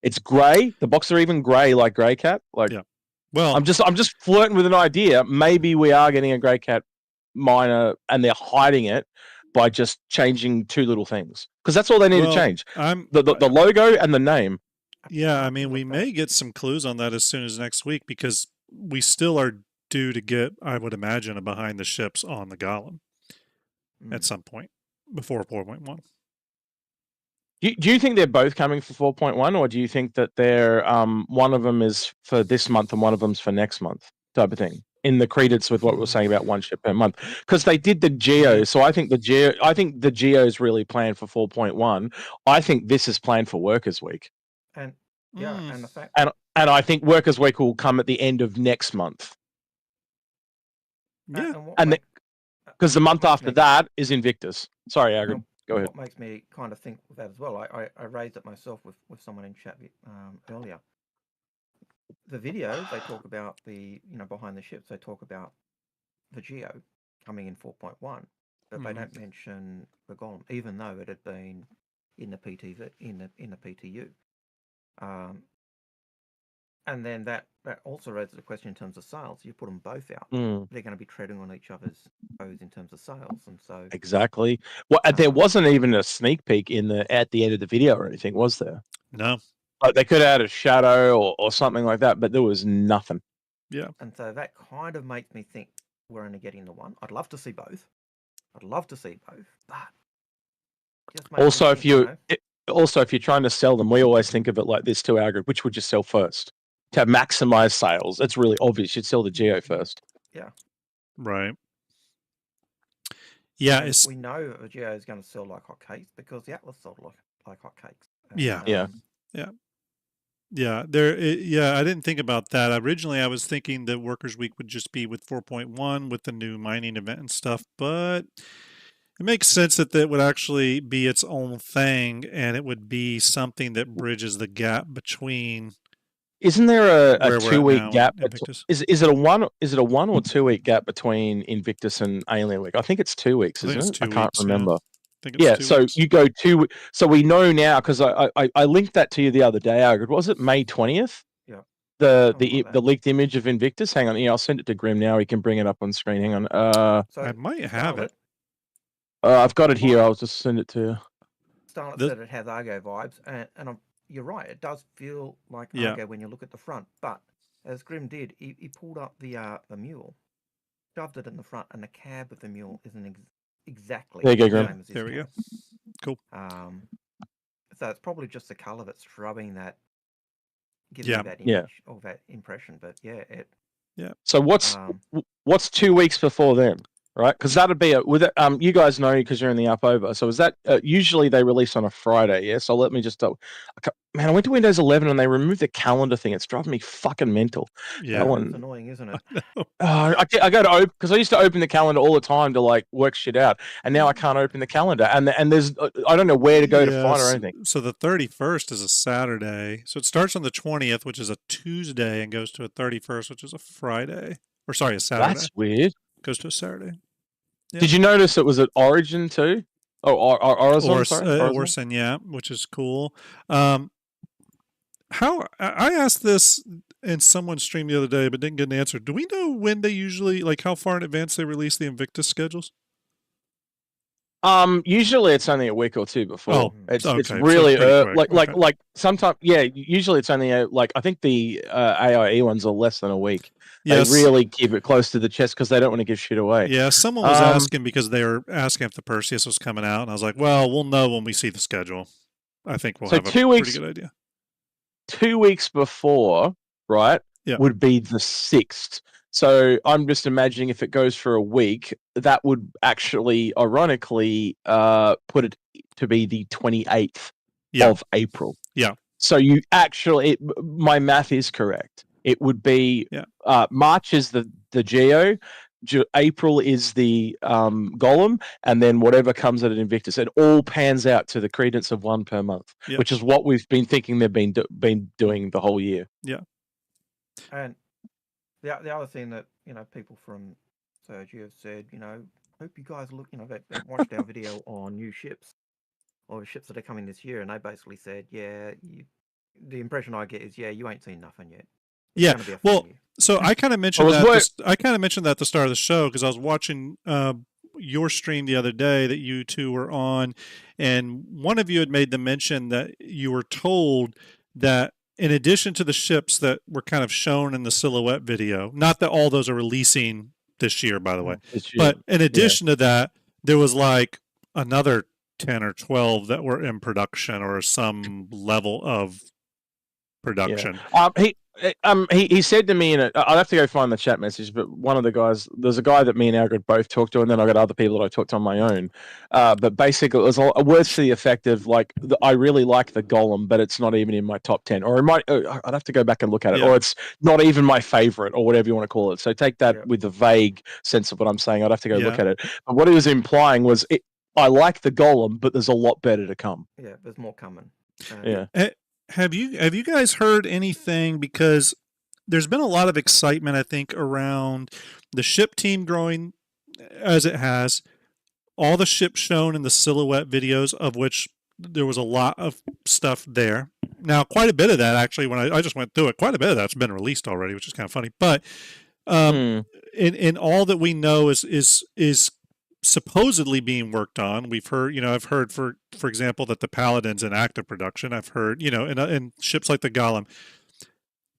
it's grey. The boxes are even grey like Greycat. Like, well, I'm just flirting with an idea. Maybe we are getting a Greycat miner, and they're hiding it by just changing 2 little things because that's all they need to change. The logo and the name. Yeah, I mean, we may get some clues on that as soon as next week because we still are due to get, I would imagine, a behind the ships on the Golem at some point before 4.1. Do you think they're both coming for 4.1, or do you think that they're one of them is for this month and one of them's for next month type of thing? In the credence with what we were saying about 1 ship per month, because they did the Geo, so I think the Geo is really planned for 4.1. I think this is planned for Workers Week, and and the fact and I think Workers Week will come at the end of next month. And because the month after that is Invictus. Sorry, Agrid. Go ahead. What makes me kind of think of that as well, I raised it myself with someone in chat earlier. The videos, they talk about the, behind the ships, they talk about the Geo coming in 4.1, but they don't mention the Golem, even though it had been in the PTV, in the PTU. And then that also raises a question in terms of sales. You put them both out, they're going to be treading on each other's toes in terms of sales, and so exactly. Well, there wasn't even a sneak peek at the end of the video or anything, was there? No. Like they could add a shadow or something like that, but there was nothing. Yeah. And so that kind of makes me think we're only getting the one. I'd love to see both. But also, if you're trying to sell them, we always think of it like this too, Agrid, which would you sell first? To maximize sales, it's really obvious you'd sell the Geo first. Yeah. Right. Yeah, we know the Geo is going to sell like hotcakes because the Atlas sold like hotcakes. Yeah. I didn't think about that. Originally, I was thinking that Workers Week would just be with 4.1 with the new mining event and stuff, but It makes sense that that would actually be its own thing, and it would be something that bridges the gap between Isn't there a where we're at 2 week now gap? and Invictus. Is it a 1 or 2 week gap between Invictus and Alien Week? I think it's 2 weeks, I think isn't it's it? I 2 can't weeks. remember. Yeah. I think it's Yeah, 2 so weeks. you go so we know now because I linked that to you the other day. Was it May 20th? Yeah. The Something like the that. leaked image of Invictus. Hang on, yeah, I'll send it to Grim now. He can bring it up on screen. Hang on. So I might have Scarlet, it. I've got it here. I'll just send it to you. Starlet This, said it has Argo vibes, and you're right. It does feel like Yeah. Argo when you look at the front. But as Grim did, he pulled up the mule, shoved it in the front, and the cab of the mule isn't exactly There you go, the Grim. same as his There we go. cab. Cool. So it's probably just the color that's rubbing that, giving Yeah. you that Yeah. image or that impression. But yeah, it. So what's 2 weeks before then, right? Because that'd be you guys know because you're in the up over. So is that usually they release on a Friday? Yeah. So let me just man, I went to Windows 11 and they removed the calendar thing. It's driving me fucking mental. Yeah. That It's one. annoying, isn't it? I go to open because I used to open the calendar all the time to like work shit out, and now I can't open the calendar, and there's I don't know where to go to find or anything. So the 31st is a Saturday. So it starts on the 20th, which is a Tuesday, and goes to a 31st, which is a Friday. Or sorry, a Saturday. That's weird. Goes to a Saturday. Yeah. Did you notice it was at Origin too? Oh, Orison, sorry. Orson, yeah, which is cool. How I asked this in someone's stream the other day, but didn't get an answer. Do we know when they usually, like, how far in advance they release the Invictus schedules? Usually it's only a week or two before. Oh, it's okay, really so pretty quick. Okay. like sometimes usually it's only like I think the AIE ones are less than a week. Yes. They really keep it close to the chest because they don't want to give shit away. Yeah, someone was asking because they were asking if the Perseus was coming out, and I was like, well, we'll know when we see the schedule. I think we'll have a pretty good idea. 2 weeks before, right? Yeah. Would be the 6th. So I'm just imagining if it goes for a week, that would actually, ironically, put it to be the 28th of April. Yeah. So you actually, my math is correct. It would be March is the Geo, April is the Golem, and then whatever comes at an Invictus. It all pans out to the credence of one per month, which is what we've been thinking they've been doing the whole year. Yeah. And the other thing that people from Sergi have said, hope you guys look, they watched our video on new ships or ships that are coming this year, and they basically said, the impression I get is, you ain't seen nothing yet. It's gonna be a fun year. So I kind of mentioned that at the start of the show because I was watching your stream the other day that you two were on, and one of you had made the mention that you were told that in addition to the ships that were kind of shown in the silhouette video, not that all those are releasing this year, by the way, but in addition to that, there was like another 10 or 12 that were in production or some level of production. He said to me, I'll have to go find the chat message, but one of the guys, there's a guy that me and Algrid both talked to, and then I got other people that I talked to on my own. But basically, it was a words to the effect of like, I really like the Golem, but it's not even in my top 10, or I'd have to go back and look at it, or it's not even my favorite, or whatever you want to call it. So take that with the vague sense of what I'm saying. I'd have to go look at it. But what he was implying was, I like the Golem, but there's a lot better to come. Yeah, there's more coming. Have you guys heard anything? Because there's been a lot of excitement, I think, around the ship team growing as it has. All the ships shown in the silhouette videos, of which there was a lot of stuff there. Now, quite a bit of that, actually, when I just went through it, quite a bit of that's been released already, which is kind of funny. But in all that we know is supposedly being worked on. We've heard, I've heard for example that the Paladin's in active production. I've heard, in ships like the Golem.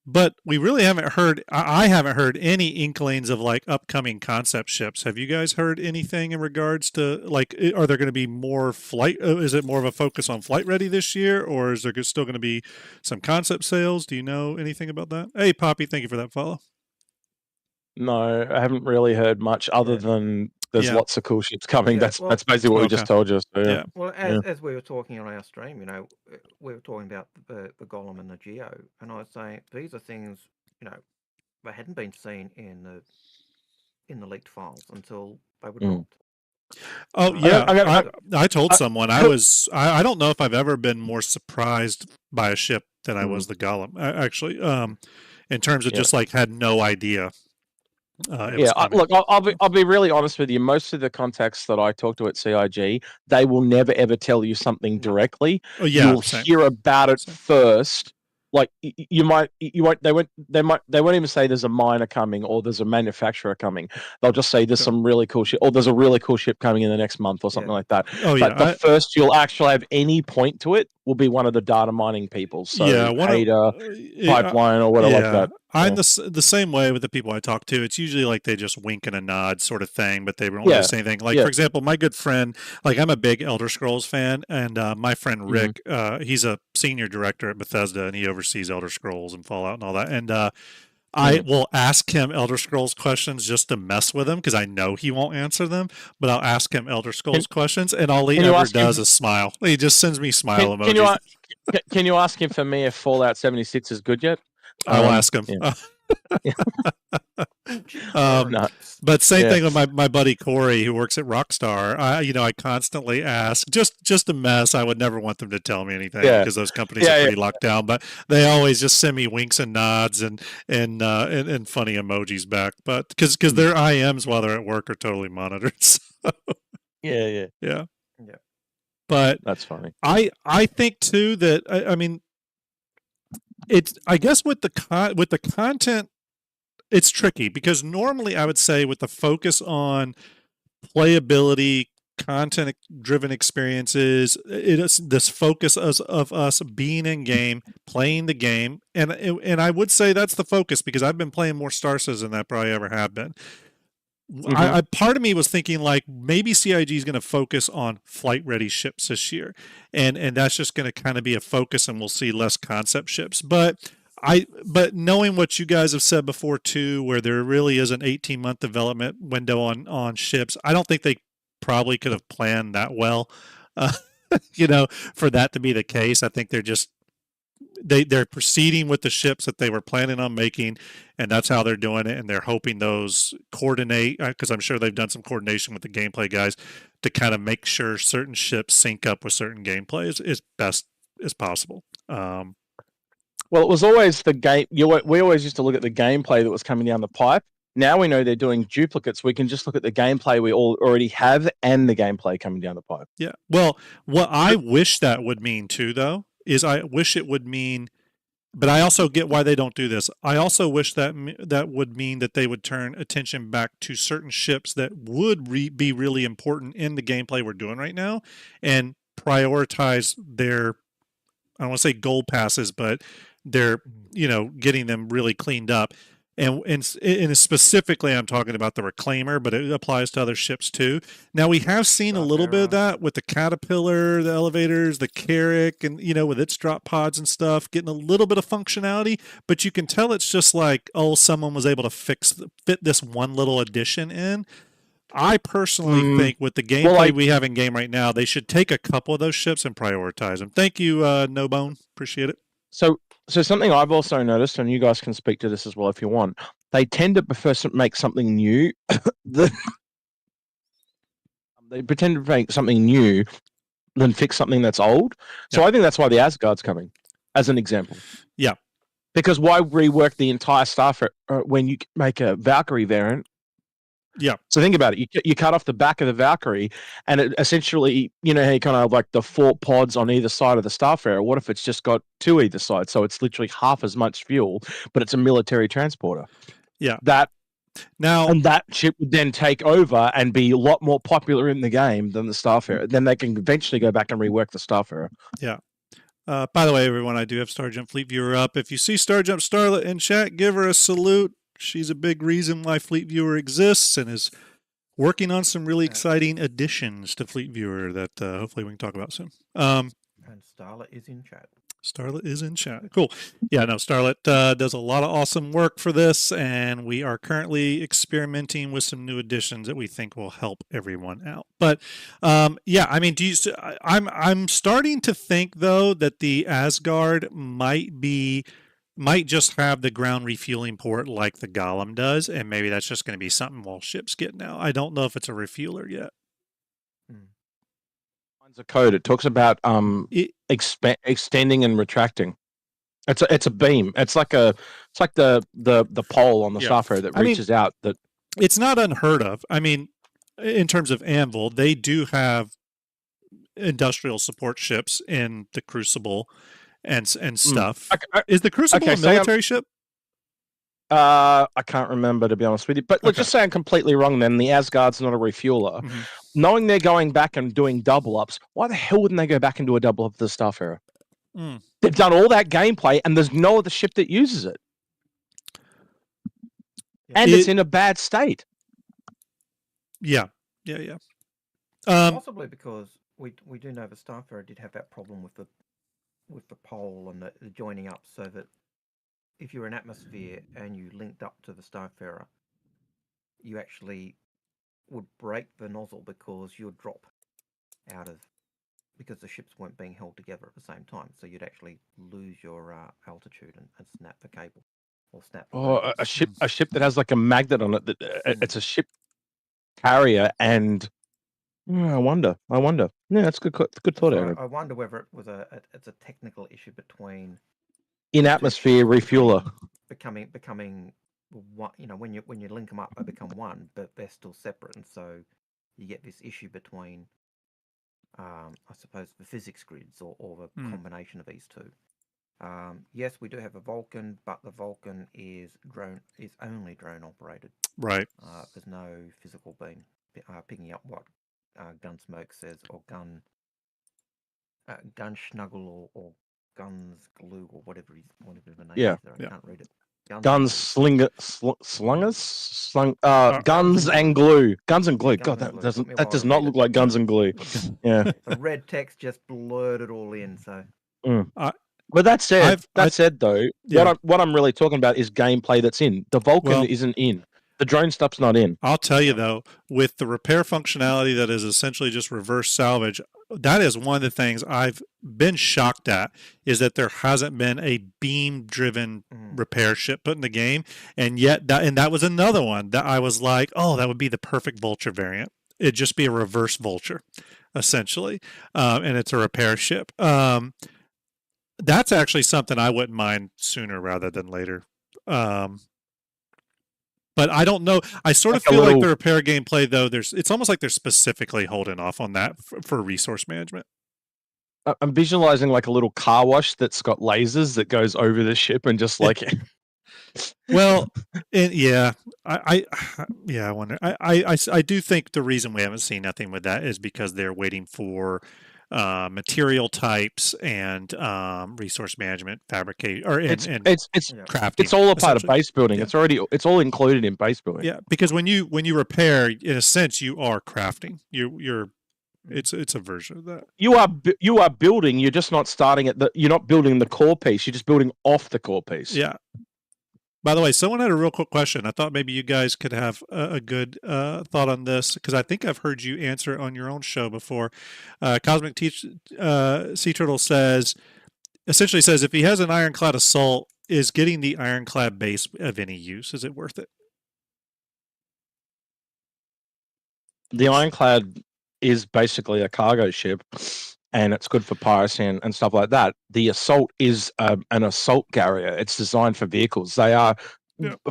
But we really haven't heard, I haven't heard any inklings of like upcoming concept ships. Have you guys heard anything in regards to like, are there going to be more flight? Is it more of a focus on flight ready this year, or is there still going to be some concept sales? Do you know anything about that? Hey, Poppy, thank you for that follow. No, I haven't really heard much other than there's lots of cool ships coming. That's basically what we just told you. So, Well, as we were talking on our stream, we were talking about the Golem and the Geo, and I was saying these are things, they hadn't been seen in the leaked files until they were dropped. Oh I yeah, I, I told I, someone I don't know if I've ever been more surprised by a ship than I was the Golem. Actually, in terms of Yeah. just like had no idea it was Yeah, coming. look, I'll be really honest with you. Most of the contacts that I talk to at CIG, they will never ever tell you something No. directly. Oh yeah, You'll same. hear about it Same. first. Like you might, you won't, they won't even say there's a miner coming or there's a manufacturer coming. They'll just say there's Okay. some really cool ship or there's a really cool ship coming in the next month or something Yeah. like that. Oh But the yeah, first you'll actually have any point to it will be one of the data mining people. yeah. So One of Hader, Pipeline, or whatever like yeah. that. I'm Yeah. the same way with the people I talk to. It's usually like they just wink and a nod sort of thing, but they don't really Yeah. say anything. Like Yeah. for example, my good friend, like I'm a big Elder Scrolls fan, and my friend Mhm. Rick, he's a senior director at Bethesda, and he oversees Elder Scrolls and Fallout and all that. And I Mm. will ask him Elder Scrolls questions just to mess with him because I know he won't answer them. But I'll ask him Elder Can, Scrolls questions, and all he can you ever ask him? does is smile. He just sends me smile Can you emojis. can you ask him for me if Fallout 76 is good yet? I will ask him. Yeah. Um, No. but same Yeah. thing with my buddy Corey who works at Rockstar. I constantly ask just a mess. I would never want them to tell me anything Yeah. because those companies are Yeah. pretty locked down. But they always just send me winks and nods and funny emojis back. But because their IMs while they're at work are totally monitored. So, Yeah. Yeah. yeah. Yeah. But That's funny. I think too that I mean it's I guess with the content it's tricky because normally I would say with the focus on playability, content driven experiences, it is this focus of us being in game, playing the game, and I would say that's the focus because I've been playing more Star Citizen than I probably ever have been. Mhm. I part of me was thinking like maybe CIG is going to focus on flight ready ships this year, and that's just going to kind of be a focus, and we'll see less concept ships. But knowing what you guys have said before too, where there really is an 18-month development window on ships, I don't think they probably could have planned that well. Uh, for that to be the case, I think they're proceeding with the ships that they were planning on making, and that's how they're doing it. And they're hoping those coordinate because I'm sure they've done some coordination with the gameplay guys to kind of make sure certain ships sync up with certain gameplay as best as possible. Well, it was always the game. We always used to look at the gameplay that was coming down the pipe. Now we know they're doing duplicates. We can just look at the gameplay we already have and the gameplay coming down the pipe. Yeah. Well, what I wish that would mean too, though, is I wish it would mean, but I also get why they don't do this. I also wish that would mean that they would turn attention back to certain ships that would be really important in the gameplay we're doing right now, and prioritize their, I don't want to say gold passes, but they're getting them really cleaned up. And specifically, I'm talking about the Reclaimer, but it applies to other ships too. Now we have seen a little bit of that with the Caterpillar, the elevators, the Carrack, and with its drop pods and stuff, getting a little bit of functionality. But you can tell it's just like, oh, someone was able to fit this one little addition in. I personally think with the gameplay we have in game right now, they should take a couple of those ships and prioritize them. Thank you, No Bone. Appreciate it. So something I've also noticed, and you guys can speak to this as well if you want, they tend to prefer to make something new. They pretend to make something new than fix something that's old. So I think that's why the Asgard's coming, as an example. Yeah. Because why rework the entire staff when you make a Valkyrie variant? Yeah. So think about it. You cut off the back of the Valkyrie, and it essentially, how you kind of like the 4 pods on either side of the Starfarer. What if it's just got 2 either side? So it's literally half as much fuel, but it's a military transporter. Yeah. And that ship would then take over and be a lot more popular in the game than the Starfarer. Then they can eventually go back and rework the Starfarer. Yeah. By the way, everyone, I do have Starjump Fleet Viewer up. If you see Starjump Starlet in chat, give her a salute. She's a big reason why Fleet Viewer exists and is working on some really exciting additions to Fleet Viewer that hopefully we can talk about soon. And Starlet is in chat. Starlet is in chat. Cool. Yeah, no, Starlet does a lot of awesome work for this, and we are currently experimenting with some new additions that we think will help everyone out. But yeah, I mean, I'm starting to think though that the Asgard might just have the ground refueling port like the Golem does, and maybe that's just going to be something all ships get now. I don't know if it's a refueler yet. lines of code. It talks about It- extending and retracting. It's a beam. It's like the pole on the Yeah. software that I mean, reaches out. That it's not unheard of. I mean, in terms of Anvil, they do have industrial support ships in the Crucible and stuff. Is the Crucible a military ship? I can't remember, to be honest with you. But let's just say I'm completely wrong then. The Asgard's not a refueler. Mhm. Knowing they're going back and doing double ups, why the hell wouldn't they go back and do a double up of the Starfarer? Mm. They've done all that gameplay and there's no other ship that uses it. And it's in a bad state. Yeah. Possibly because we do know the Starfarer did have that problem with the pole and the joining up, so that if you're in atmosphere and you linked up to the Starfarer, you actually would break the nozzle because you'd drop out of, because the ships weren't being held together at the same time. So you'd actually lose your altitude and snap the cable or snap. Oh, a ship that has like a magnet on it. That it's a ship carrier, and I wonder. Yeah, that's good thought, Aaron. I wonder whether it was it's a technical issue between in atmosphere refueler becoming one. You know, when you link them up, they become one, but they're still separate, and so you get this issue between, I suppose, the physics grids or the combination of these two. Yes, we do have a Vulcan, but the Vulcan is only drone operated. Right. There's no physical beam picking up what Gunsmoke says, or gun snuggle or guns glue or whatever the name is there. I can't read it. Guns and glue. Guns and glue. God, that does not look like guns and glue. Yeah. The red text just blurred it all in. So. But that said, though, what I'm really talking about is gameplay that's in. The Vulcan isn't in. The drone stuff's not in. I'll tell you, though, with the repair functionality that is essentially just reverse salvage, that is one of the things I've been shocked at, is that there hasn't been a beam-driven repair ship put in the game. And yet, that was another one that I was like, oh, that would be the perfect Vulture variant. It'd just be a reverse Vulture, essentially. And it's a repair ship. That's actually something I wouldn't mind sooner rather than later. But I don't know. I sort of feel like the repair gameplay, though, it's almost like they're specifically holding off on that for resource management. I'm visualizing like a little car wash that's got lasers that goes over the ship and just like. Well, I wonder. I do think the reason we haven't seen nothing with that is because they're waiting for material types and resource management, fabricate, or it's crafting. It's all a part of base building. Yeah. It's all included in base building. Yeah, because when you repair, in a sense, you are crafting. It's a version of that. You are building. You're just not starting you're not building the core piece. You're just building off the core piece. Yeah. By the way, someone had a real quick question. I thought maybe you guys could have a good thought on this, because I think I've heard you answer it on your own show before. Cosmic Sea Turtle essentially says, if he has an Ironclad assault, is getting the Ironclad base of any use? Is it worth it? The Ironclad is basically a cargo ship, and it's good for piracy and stuff like that. The assault is an assault carrier. It's designed for vehicles. They are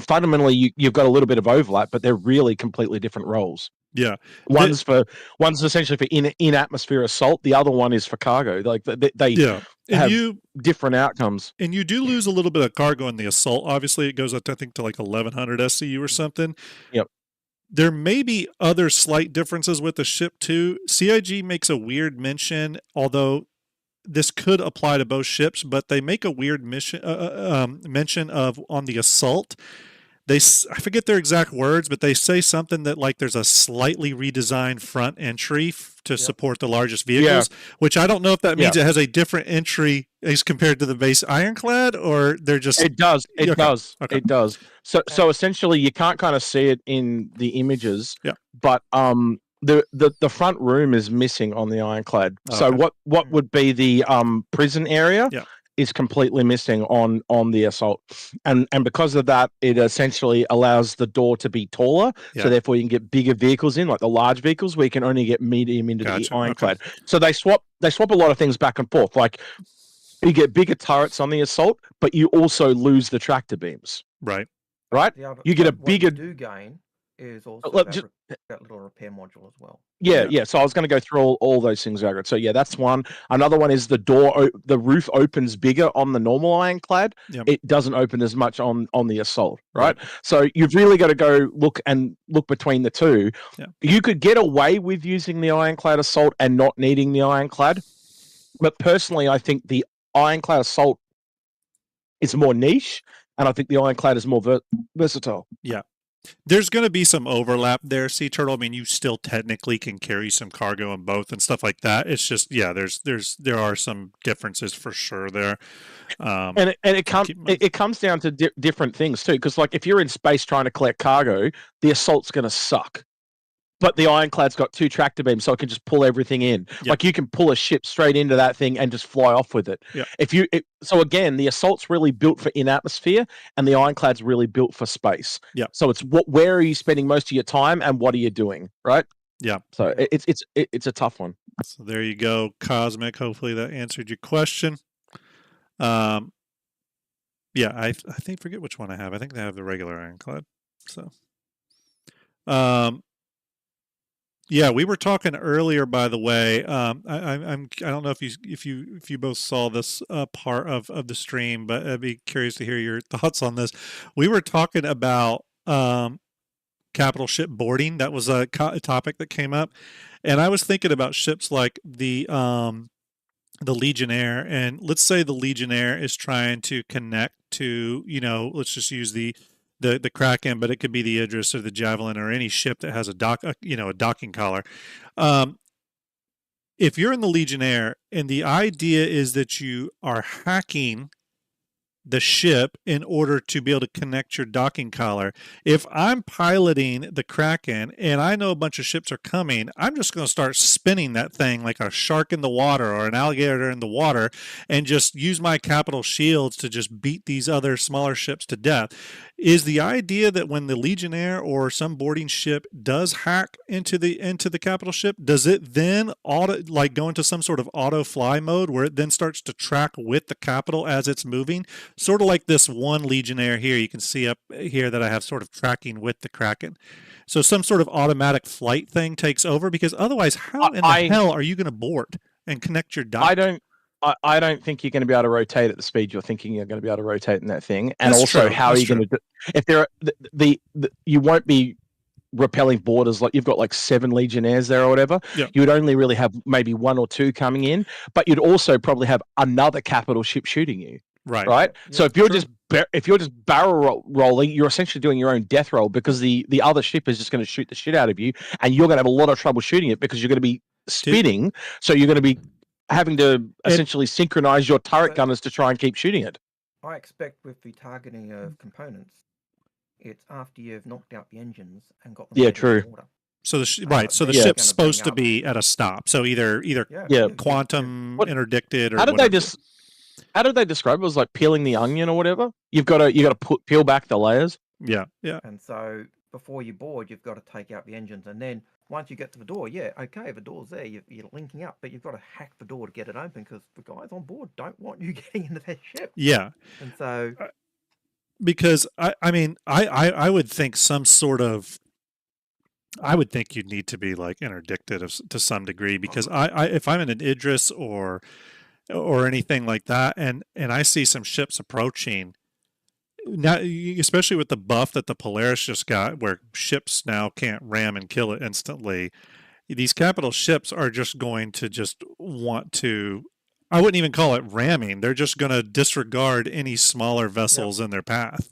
fundamentally, you've got a little bit of overlap, but they're really completely different roles. Yeah, one's essentially for in atmosphere assault. The other one is for cargo. Like they have different outcomes. And you do lose a little bit of cargo in the assault. Obviously, it goes up, I think, to like 1100 SCU or something. Yep. There may be other slight differences with the ship too. CIG makes a weird mention, although this could apply to both ships, but they make a weird mention of, on the assault, I forget their exact words, but they say something that like there's a slightly redesigned front entry to support the largest vehicles, which I don't know if that means it has a different entry as compared to the base Ironclad, or they're just... It does. It does. So essentially you can't kind of see it in the images, but the front room is missing on the Ironclad. So what would be the prison area is completely missing on the Assault, and because of that, it essentially allows the door to be taller, Yeah. so therefore you can get bigger vehicles in, like the large vehicles, where you can only get medium into Gotcha. the Ironclad. So they swap a lot of things back and forth. Like you get bigger turrets on the Assault, but you also lose the tractor beams. Right. Right. Yeah, but You get a what bigger. you do gain is also Look, that little repair module as well. Yeah. So I was going to go through all those things, Agrid. So yeah, that's one. Another one is the roof opens bigger on the normal Ironclad. Yep. It doesn't open as much on the Assault, right? So you've really got to go look between the two. Yeah. You could get away with using the Ironclad Assault and not needing the Ironclad, but personally, I think the Ironclad Assault is more niche, and I think the Ironclad is more versatile. Yeah. There's going to be some overlap there, Sea Turtle. I mean, you still technically can carry some cargo in both and stuff like that. It's just, yeah, there are some differences for sure there. And it comes down to different things too, because like if you're in space trying to collect cargo, the Assault's going to suck. But the Ironclad's got 2 tractor beams, so it can just pull everything in. Yep. Like you can pull a ship straight into that thing and just fly off with it. Yep. So again, the Assault's really built for in atmosphere, and the Ironclad's really built for space. Yeah. So it's where are you spending most of your time, and what are you doing, right? Yeah. So it's a tough one. So there you go, Cosmic. Hopefully that answered your question. Yeah, I think forget which one I have. I think they have the regular Ironclad. So, yeah, we were talking earlier, by the way. I don't know if you both saw this part of the stream, but I'd be curious to hear your thoughts on this. We were talking about capital ship boarding. That was a topic that came up, and I was thinking about ships like the Legionnaire, and let's say the Legionnaire is trying to connect to, let's just use the Kraken, but it could be the Idris or the Javelin or any ship that has a docking collar. If you're in the Legionnaire and the idea is that you are hacking the ship in order to be able to connect your docking collar. If I'm piloting the Kraken and I know a bunch of ships are coming, I'm just going to start spinning that thing like a shark in the water or an alligator in the water and just use my capital shields to just beat these other smaller ships to death. Is the idea that when the Legionnaire or some boarding ship does hack into the capital ship, does it then go into some sort of auto fly mode where it then starts to track with the capital as it's moving? Sort of like this one Legionnaire here, you can see up here that I have sort of tracking with the Kraken. So some sort of automatic flight thing takes over, because otherwise how in the hell are you going to board and connect your dock? I don't think you're going to be able to rotate at the speed you're thinking you're going to be able to rotate in that thing. And That's also, true. how are you going to do? If there are you won't be repelling borders, like you've got like 7 Legionnaires there or whatever. Yep. You would only really have maybe 1 or 2 coming in, but you'd also probably have another capital ship shooting you. Right. Yeah, so if you're just barrel rolling, you're essentially doing your own death roll, because the other ship is just going to shoot the shit out of you, and you're going to have a lot of trouble shooting it because you're going to be spinning. So you're going to be having to essentially synchronize your turret gunners to try and keep shooting it. I expect with the targeting of components, it's after you've knocked out the engines and got them true. in order. So the ship's supposed to be at a stop. So either quantum interdicted or how did they describe it? It was like peeling the onion or whatever. You got to peel back the layers. Yeah. And so before you board, you've got to take out the engines, and then once you get to the door, the door's there. You're linking up, but you've got to hack the door to get it open, because the guys on board don't want you getting into their ship. Yeah. And so, because I would think some sort of. I would think you'd need to be like interdicted to some degree, because if I'm in an Idris or anything like that, and I see some ships approaching, now especially with the buff that the Polaris just got, where ships now can't ram and kill it instantly, these capital ships are just going to want to, I wouldn't even call it ramming, they're just going to disregard any smaller vessels in their path.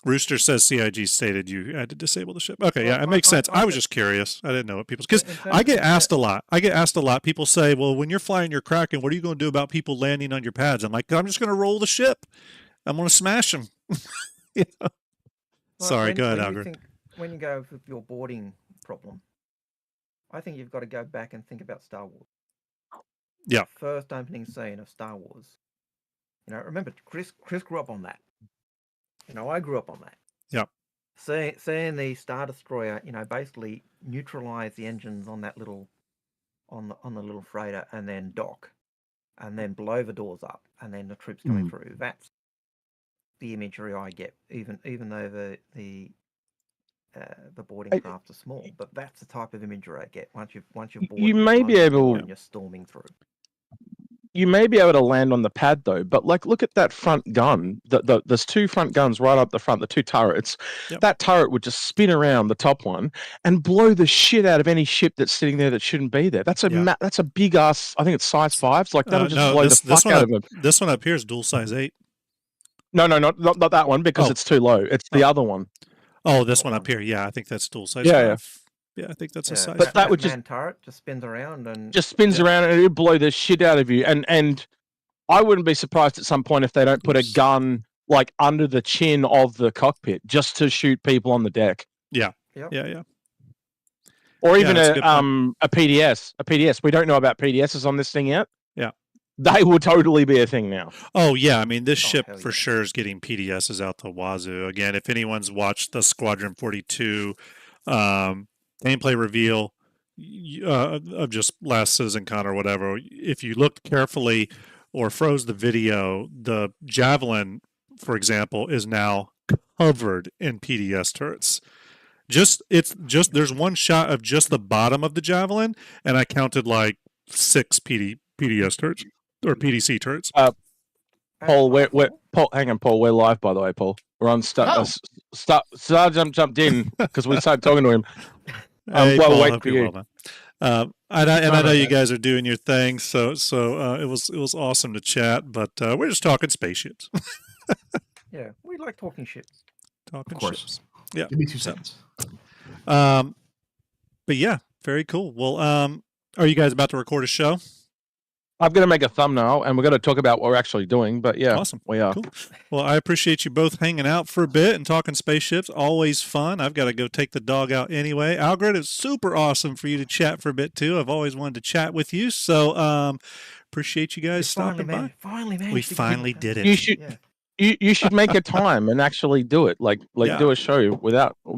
Rooster says CIG stated you had to disable the ship. Okay, it makes sense. I was just curious. I didn't know what people, because I get asked a lot. People say, well, when you're flying your Kraken, what are you going to do about people landing on your pads? I'm like, I'm just going to roll the ship. I'm going to smash them. Sorry, go ahead, Alger. When you go with your boarding problem, I think you've got to go back and think about Star Wars. Yeah. first opening scene of Star Wars. You know, remember Chris grew up on that. You know, I grew up on that. Yep. Seeing the Star Destroyer, you know, basically neutralize the engines on that little on the little freighter and then dock and then blow the doors up and then the troops coming through. That's the imagery I get, even though the boarding craft are small, but that's the type of imagery I get once you've boarded You may be able and you're storming through. You may be able to land on the pad though, but like look at that front gun. There's two front guns right up the front, the two turrets. Yep. That turret would just spin around the top one and blow the shit out of any ship that's sitting there that shouldn't be there. That's a big ass. I think it's size 5s. Like that'll just blow the fuck out of them. This one up here is dual size 8. No, not that one because it's too low. It's the other one. Oh, this one up here. Yeah, I think that's dual size 5. Yeah, I think that's a size. But that would just turret just spins around and around and it'll blow the shit out of you. And I wouldn't be surprised at some point if they don't put a gun like under the chin of the cockpit just to shoot people on the deck. Yeah. Yep. Yeah. Or even a PDS. A PDS. We don't know about PDSs on this thing yet. Yeah. They will totally be a thing now. Oh, yeah. I mean, this ship for sure is getting PDSs out the wazoo. Again, if anyone's watched the Squadron 42 gameplay reveal of just last Citizen Con or whatever, if you looked carefully or froze the video, the Javelin, for example, is now covered in PDS turrets. There's one shot of just the bottom of the Javelin, and I counted like 6 PDS turrets or PDC turrets. Paul, Paul, hang on, Paul. We're live, by the way, Paul. We're on Starjump jumped in because we started talking to him. Hey, Paul, Paul, wait hope for you're you. well, man. I know you guys are doing your thing, so it was awesome to chat. But we're just talking spaceships. Yeah, we like talking ships. Talking Of course. ships. Yeah. Give me 2 seconds. But yeah, very cool. Well, are you guys about to record a show? I'm going to make a thumbnail, and we're going to talk about what we're actually doing. But yeah, Awesome. we are. Cool. Well, I appreciate you both hanging out for a bit and talking spaceships. Always fun. I've got to go take the dog out anyway. Algrid, it's super awesome for you to chat for a bit too. I've always wanted to chat with you, so appreciate you guys stopping by. Finally, man. We finally did it. You should. Yeah. You should make a time and actually do it. Like do a show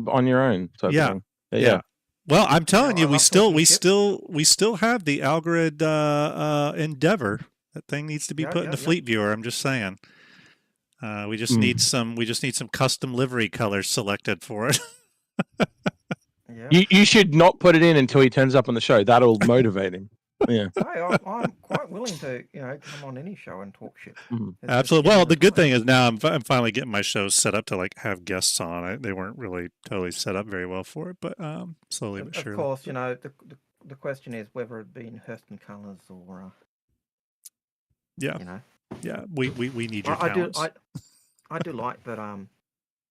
on your own. Type Yeah. of thing. Yeah. Well, I'm telling you, I we love still talking have the Algrid Endeavor. That thing needs to be put into Fleet Viewer. I'm just saying. We just need some custom livery colors selected for it. Yeah. You should not put it in until he turns up on the show. That'll motivate him. Yeah. Hey, I'm quite willing to, come on any show and talk shit. Absolutely. Well, the good thing is now I'm finally getting my shows set up to like have guests on. They weren't really totally set up very well for it, but slowly but surely. Of course, the question is whether it be in Hurston colours or yeah, we need your talents. I do like that.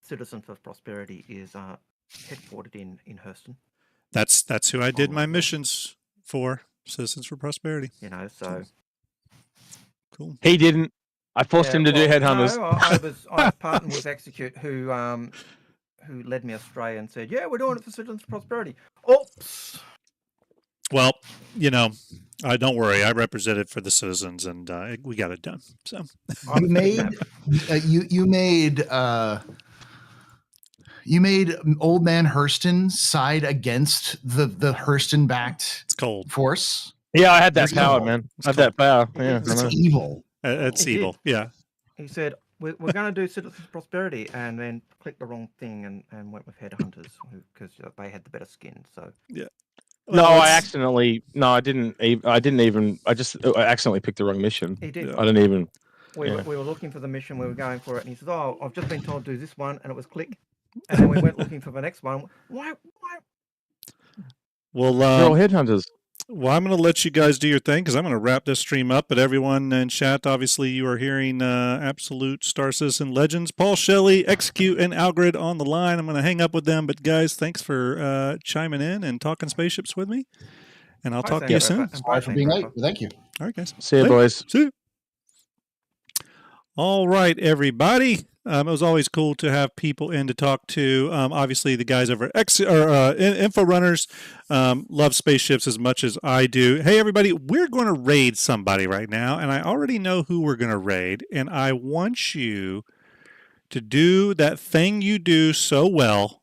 Citizens for Prosperity is headquartered in Hurston. That's who I did my missions for. Citizens for Prosperity. So cool. He didn't. I forced him to do Headhunters. No, I was partnered with Execute, who led me astray and said, "Yeah, we're doing it for Citizens for Prosperity." Oops. Well, don't worry. I represented for the citizens, and we got it done. So you made Old Man Hurston side against the Hurston-backed it's cold force. Yeah, I had that power, man. I had that power. Yeah, it's evil. It's evil. Did. Yeah. He said, "We're going to do Citizens Prosperity," and then clicked the wrong thing and went with Headhunters because they had the better skin. So yeah. Well, I accidentally. No, I didn't. I accidentally picked the wrong mission. he did. I didn't even. We were looking for the mission. We were going for it, and he said, "Oh, I've just been told to do this one," and it was click. And then we went looking for the next one. Why? Well, they're all Headhunters. Well, I'm going to let you guys do your thing because I'm going to wrap this stream up. But everyone in chat, obviously, you are hearing absolute Star Citizen legends. Paul Shelley, Execute, and Algrid on the line. I'm going to hang up with them. But guys, thanks for chiming in and talking spaceships with me. And I'll talk to you soon. Sorry for being late. Thank you. All right, guys. See you, boys. See you. All right, everybody. It was always cool to have people in to talk to. Obviously, the guys over at Info Runners love spaceships as much as I do. Hey, everybody, we're going to raid somebody right now, and I already know who we're going to raid. And I want you to do that thing you do so well.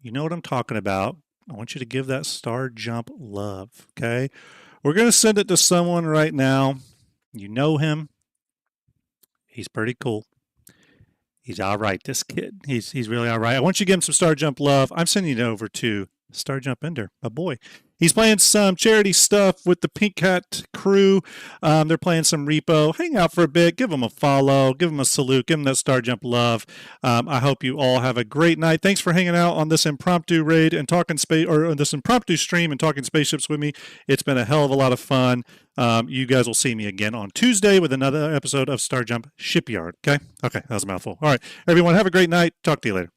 You know what I'm talking about. I want you to give that Starjump love, okay? We're going to send it to someone right now. You know him. He's pretty cool. He's all right, this kid. He's really all right. I want you to give him some Starjump love. I'm sending it over to Starjump Ender, my boy. He's playing some charity stuff with the Pink Hat crew. They're playing some repo. Hang out for a bit. Give them a follow. Give them a salute. Give them that Starjump love. I hope you all have a great night. Thanks for hanging out on this impromptu raid and talking space, or this impromptu stream and talking spaceships with me. It's been a hell of a lot of fun. You guys will see me again on Tuesday with another episode of Starjump Shipyard. Okay, that was a mouthful. All right, everyone, have a great night. Talk to you later.